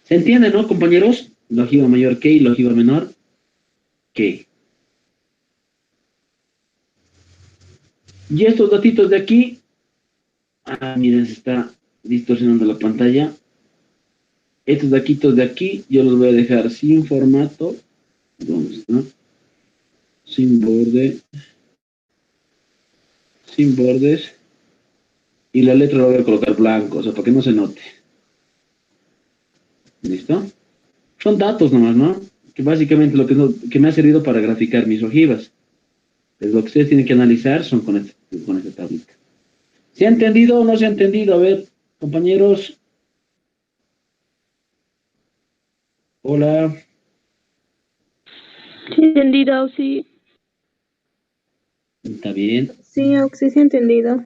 ¿Se entiende, no, compañeros? La ojiva mayor que y la ojiva menor que. Y estos datitos de aquí. Ah, miren, se está distorsionando la pantalla. Estos datitos de aquí, yo los voy a dejar sin formato. ¿Dónde está? Sin borde. Sin bordes. Y la letra la voy a colocar blanco, o sea, para que no se note. ¿Listo? Son datos nomás, ¿no? Que básicamente lo que me ha servido para graficar mis ojivas. Pero lo que ustedes tienen que analizar son con esta tablita. ¿Se ha entendido o no se ha entendido? A ver, compañeros. Hola. Sí, entendido, sí. ¿Está bien? Sí, Auxi, sí, entendido.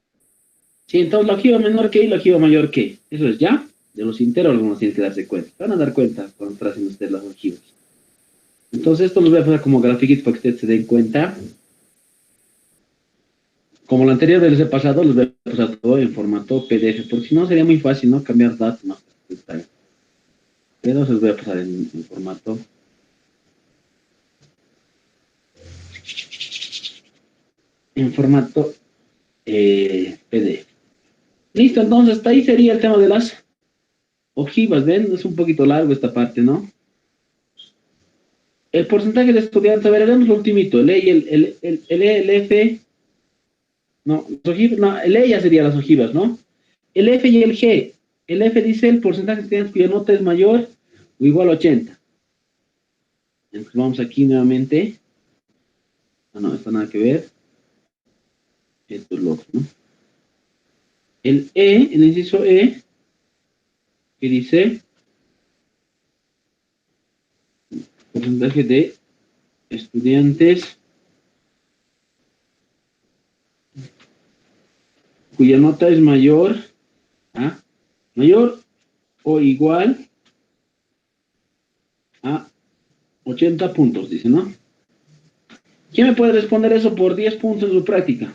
Sí, entonces la ojiva menor que y la ojiva mayor que. Eso es ya. De los intervalos tienen que darse cuenta. Van a dar cuenta cuando tracen ustedes las ojivas. Entonces esto los voy a pasar como grafiquito para que ustedes se den cuenta. Como la anterior vez les he pasado, les voy a pasar todo en formato PDF, porque si no sería muy fácil, ¿no? Cambiar datos, ¿no? Pero se los voy a pasar en formato. En formato PDF. Listo, entonces hasta ahí sería el tema de las ojivas, ¿ven? Es un poquito largo esta parte, ¿no? El porcentaje de estudiantes, a ver, hagamos lo ultimito, el E y el F, no, no, el E ya sería las ojivas, ¿no? El F y el G, el F dice el porcentaje de estudiantes cuya nota es mayor o igual a 80. Entonces vamos aquí nuevamente. Ah, no, esto nada que ver. Esto es lo otro, ¿no? El E, el inciso E, que dice porcentaje de estudiantes cuya nota es mayor, ¿ah? Mayor o igual a 80 puntos, dice, ¿no? ¿Quién me puede responder eso por 10 puntos en su práctica?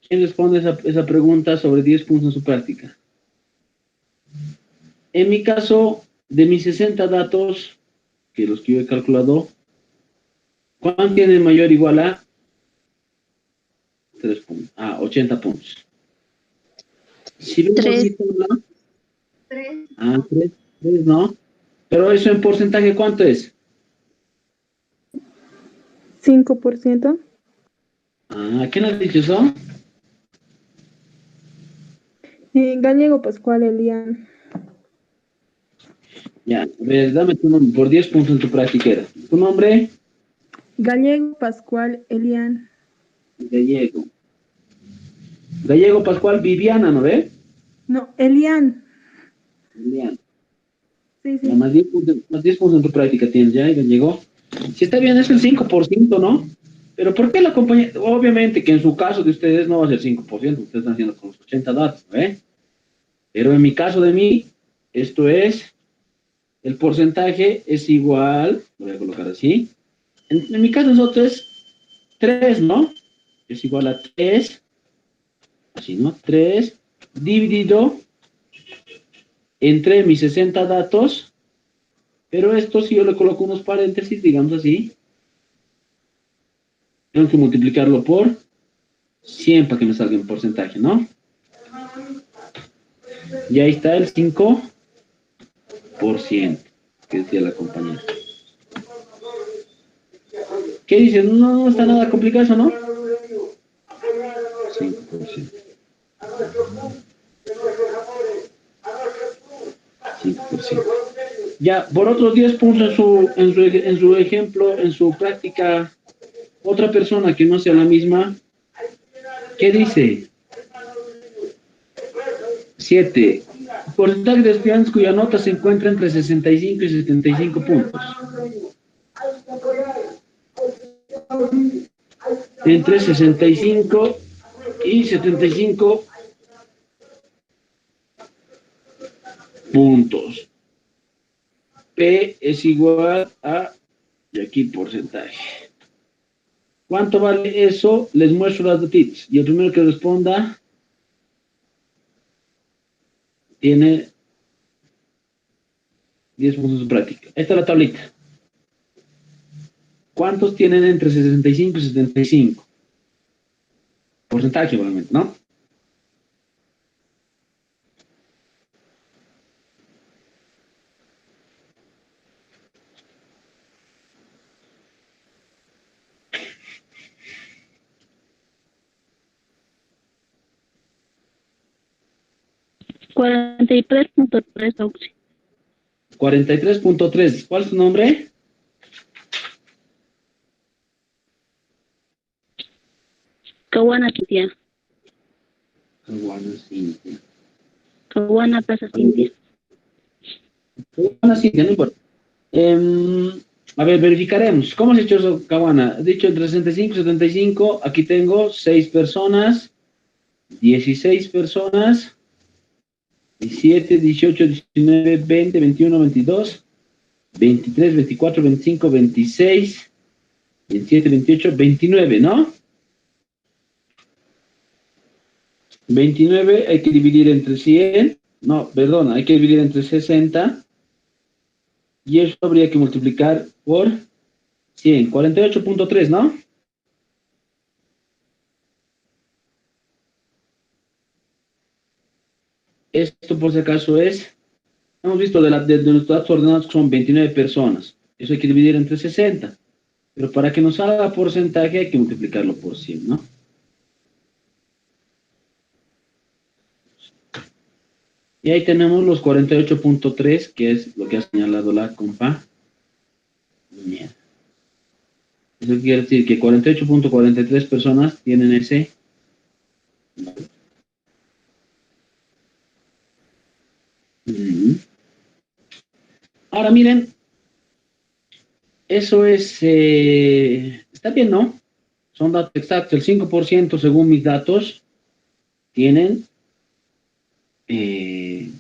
¿Quién responde esa pregunta sobre 10 puntos en su práctica? En mi caso, de mis 60 datos, que los que yo he calculado, ¿cuánto tiene mayor o igual a 3 puntos? A 80 puntos. Si vemos Tres. aquí, ¿no? 3. Ah, 3, ¿no? Pero eso en porcentaje, ¿cuánto es? 5%. Ah, ¿quién ha dicho eso? Gallego Pascual Elian. Ya, a ver, dame tu nombre, por 10 puntos en tu práctica era. ¿Tu nombre? Gallego Pascual Elian. Gallego. Gallego Pascual Viviana, ¿no ve? No, Elian. Viviana. Sí, Ya, sí. más 10 puntos en tu práctica tienes, ya, Gallego. Si está bien, es el 5%, ¿no? Pero ¿por qué la compañía? Obviamente que en su caso de ustedes no va a ser 5%, ustedes están haciendo con los 80 datos, ¿ve? Pero en mi caso de mí, esto es, el porcentaje es igual, voy a colocar así. En mi caso nosotros es 3, ¿no? Es igual a 3, así, ¿no? 3 dividido entre mis 60 datos, pero esto si yo le coloco unos paréntesis, digamos así, tengo que multiplicarlo por 100 para que me salga en porcentaje, ¿no? Y ahí está el 5%, que decía la compañía. ¿Qué dices? No, no está nada complicado eso, ¿no? 5%. 5%. Ya, por otros 10 puntos en su ejemplo, en su práctica, otra persona que no sea la misma, ¿qué dice? 7. Porcentaje de estudiantes cuya nota se encuentra entre 65 y 75 puntos. Entre 65 y 75 puntos. P es igual a, y aquí porcentaje. ¿Cuánto vale eso? Les muestro las datitas. Y el primero que responda tiene 10 puntos de práctica. Esta es la tablita. ¿Cuántos tienen entre 65 y 75? Porcentaje, obviamente, ¿no? Cuarenta y tres punto tres, Auxi. 43.3. ¿Cuál es tu nombre? Caguana Cintia. Caguana Cintia. Caguana Plaza Cintia. Caguana Cintia, no importa. A ver, verificaremos. ¿Cómo has hecho eso, Caguana? Has dicho entre 65 y 75. Aquí tengo 6 personas, 16 personas, 17, 18, 19, 20, 21, 22, 23, 24, 25, 26, 27, 28, 29, ¿no? 29 hay que dividir entre 100, no, perdón, hay que dividir entre 60, y eso habría que multiplicar por 100, 48.3, ¿no? Esto por si acaso es, hemos visto de nuestros datos ordenados que son 29 personas. Eso hay que dividir entre 60. Pero para que nos salga porcentaje hay que multiplicarlo por 100, ¿no? Y ahí tenemos los 48.3, que es lo que ha señalado la compa. Mierda. Eso quiere decir que 48.43 personas tienen ese. Ahora miren, eso es, está bien, ¿no? Son datos exactos, el 5% según mis datos tienen, tienen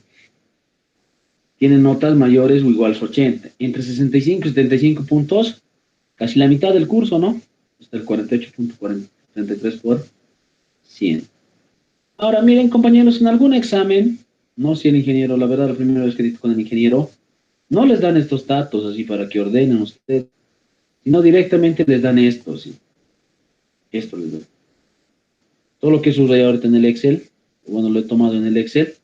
notas mayores o iguales a 80. Entre 65 y 75 puntos, casi la mitad del curso, ¿no? Está el 48.43 por 100. Ahora miren, compañeros, en algún examen, no si el ingeniero, la verdad, la primera vez que edito con el ingeniero, no les dan estos datos así para que ordenen ustedes, sino directamente les dan esto, ¿sí? Esto les doy. Todo lo que subrayé ahorita en el Excel, bueno, lo he tomado en el Excel,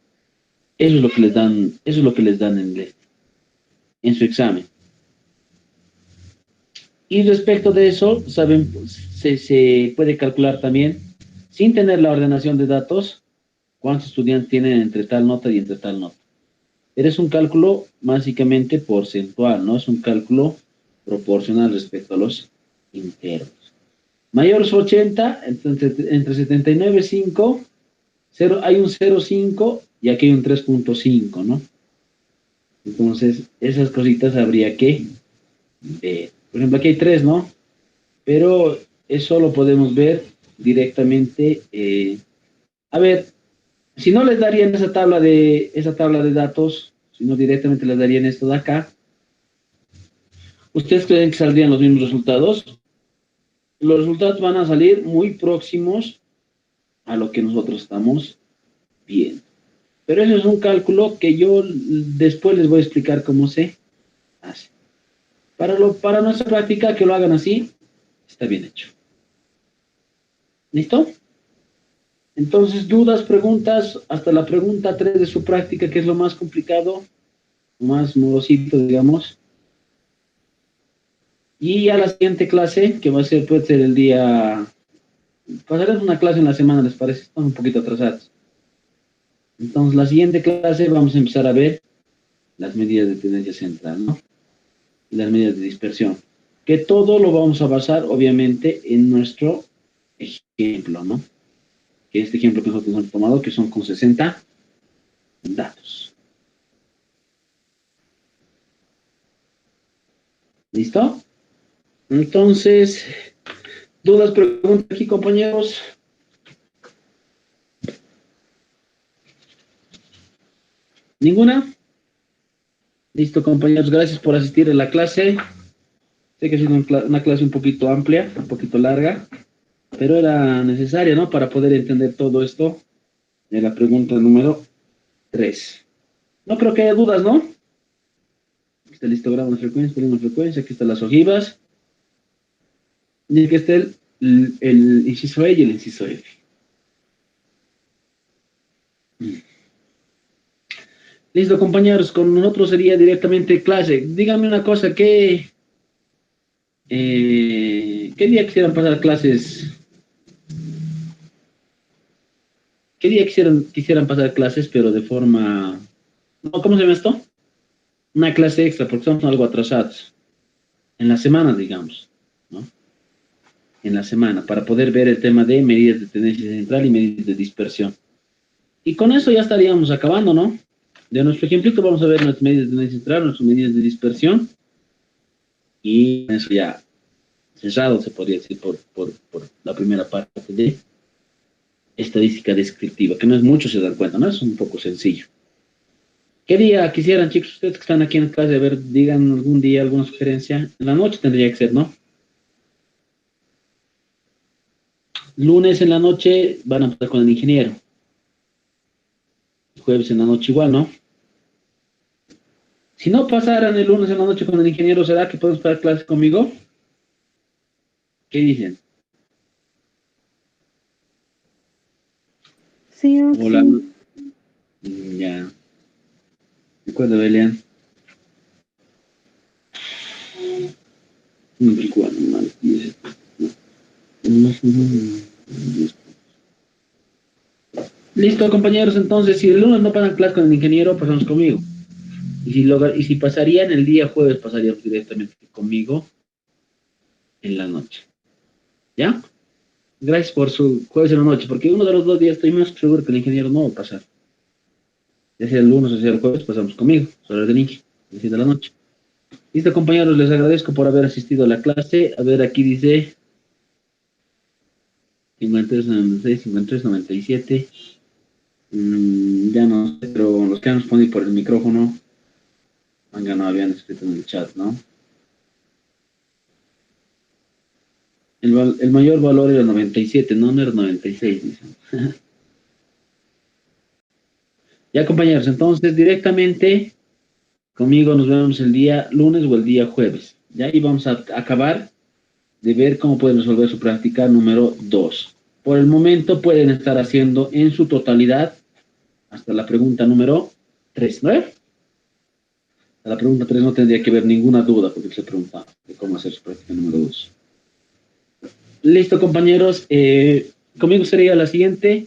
eso es lo que les dan, eso es lo que les dan en su examen. Y respecto de eso, saben, se puede calcular también, sin tener la ordenación de datos, cuántos estudiantes tienen entre tal nota y entre tal nota. Pero es un cálculo básicamente porcentual, no es un cálculo proporcional respecto a los internos. Mayores 80, entre 79,5, hay un 0,5 y aquí hay un 3,5, ¿no? Entonces, esas cositas habría que ver. Por ejemplo, aquí hay 3, ¿no? Pero eso lo podemos ver directamente. A ver, si no les darían esa tabla de datos, sino directamente les darían esto de acá, ¿ustedes creen que saldrían los mismos resultados? Los resultados van a salir muy próximos a lo que nosotros estamos viendo. Pero eso es un cálculo que yo después les voy a explicar cómo se hace. Para nuestra práctica, que lo hagan así, está bien hecho. ¿Listo? Entonces, dudas, preguntas, hasta la pregunta 3 de su práctica, que es lo más complicado, lo más morosito, digamos. Y a la siguiente clase, que va a ser, puede ser el día... Pasaremos una clase en la semana, ¿les parece? Están un poquito atrasados. Entonces, la siguiente clase vamos a empezar a ver las medidas de tendencia central, ¿no? Y las medidas de dispersión. Que todo lo vamos a basar, obviamente, en nuestro ejemplo, ¿no? Que este ejemplo que nosotros hemos tomado, que son con 60 datos. ¿Listo? Entonces, dudas, preguntas aquí, compañeros. ¿Ninguna? Listo, compañeros, gracias por asistir a la clase. Sé que ha sido una clase un poquito amplia, un poquito larga, pero era necesaria, ¿no? Para poder entender todo esto de la pregunta número 3. No creo que haya dudas, ¿no? Aquí está el histograma de frecuencia, polígono de frecuencia, aquí están las ojivas. Y aquí está el inciso E y el inciso F. Listo, compañeros, con nosotros sería directamente clase. Díganme una cosa, ¿qué día quisieran pasar clases? ¿Qué día quisieran pasar clases, pero de forma... No, ¿cómo se llama esto? Una clase extra, porque estamos algo atrasados. En la semana, digamos, ¿no? En la semana, para poder ver el tema de medidas de tendencia central y medidas de dispersión. Y con eso ya estaríamos acabando, ¿no? De nuestro ejemplito vamos a ver nuestras medidas de tendencia central, nuestras medidas de dispersión. Y eso ya cerrado, se podría decir, por la primera parte de estadística descriptiva, que no es mucho, se dan cuenta, ¿no? Es un poco sencillo. ¿Qué día quisieran, chicos, ustedes que están aquí en clase, a ver, digan algún día, alguna sugerencia? En la noche tendría que ser, ¿no? Lunes en la noche van a empezar con el ingeniero. Jueves en la noche igual, ¿no? Si no pasaran el lunes en la noche con el ingeniero, ¿será que pueden estar clase conmigo? ¿Qué dicen? Sí, Hola. sí. Ya. ¿De acuerdo, Elian? Igual, mal, dice. Listo, compañeros. Entonces, si el lunes no pasan clase con el ingeniero, pasamos conmigo. Y si pasarían el día jueves, pasaríamos directamente conmigo en la noche. ¿Ya? Gracias por su jueves en la noche, porque uno de los 2 días estoy más seguro que el ingeniero no va a pasar. Ya sea el lunes o sea el jueves, pasamos conmigo, sobre el Inge, de la noche. Listo, compañeros, les agradezco por haber asistido a la clase. A ver, aquí dice 53, 96, 53, 97. Ya no sé, pero los que han respondido por el micrófono, venga, no habían escrito en el chat, ¿no? El mayor valor era 97, no era 96, dicen. Ya, compañeros, entonces directamente conmigo nos vemos el día lunes o el día jueves. Ya, y vamos a acabar de ver cómo pueden resolver su práctica número 2. Por el momento pueden estar haciendo en su totalidad hasta la pregunta número 3, ¿no? A la pregunta 3 no tendría que haber ninguna duda porque se pregunta de cómo hacer su práctica número 2. Listo, compañeros. Conmigo sería la siguiente.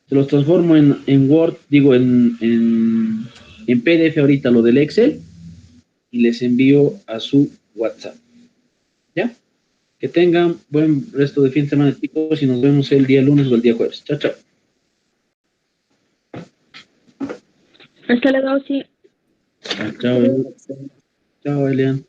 Se los transformo en Word, digo, en PDF ahorita lo del Excel y les envío a su WhatsApp. ¿Ya? Que tengan buen resto de fin de semana, chicos, y nos vemos el día lunes o el día jueves. Chao, chao. Hasta luego, sí. Chao, chao, Elian.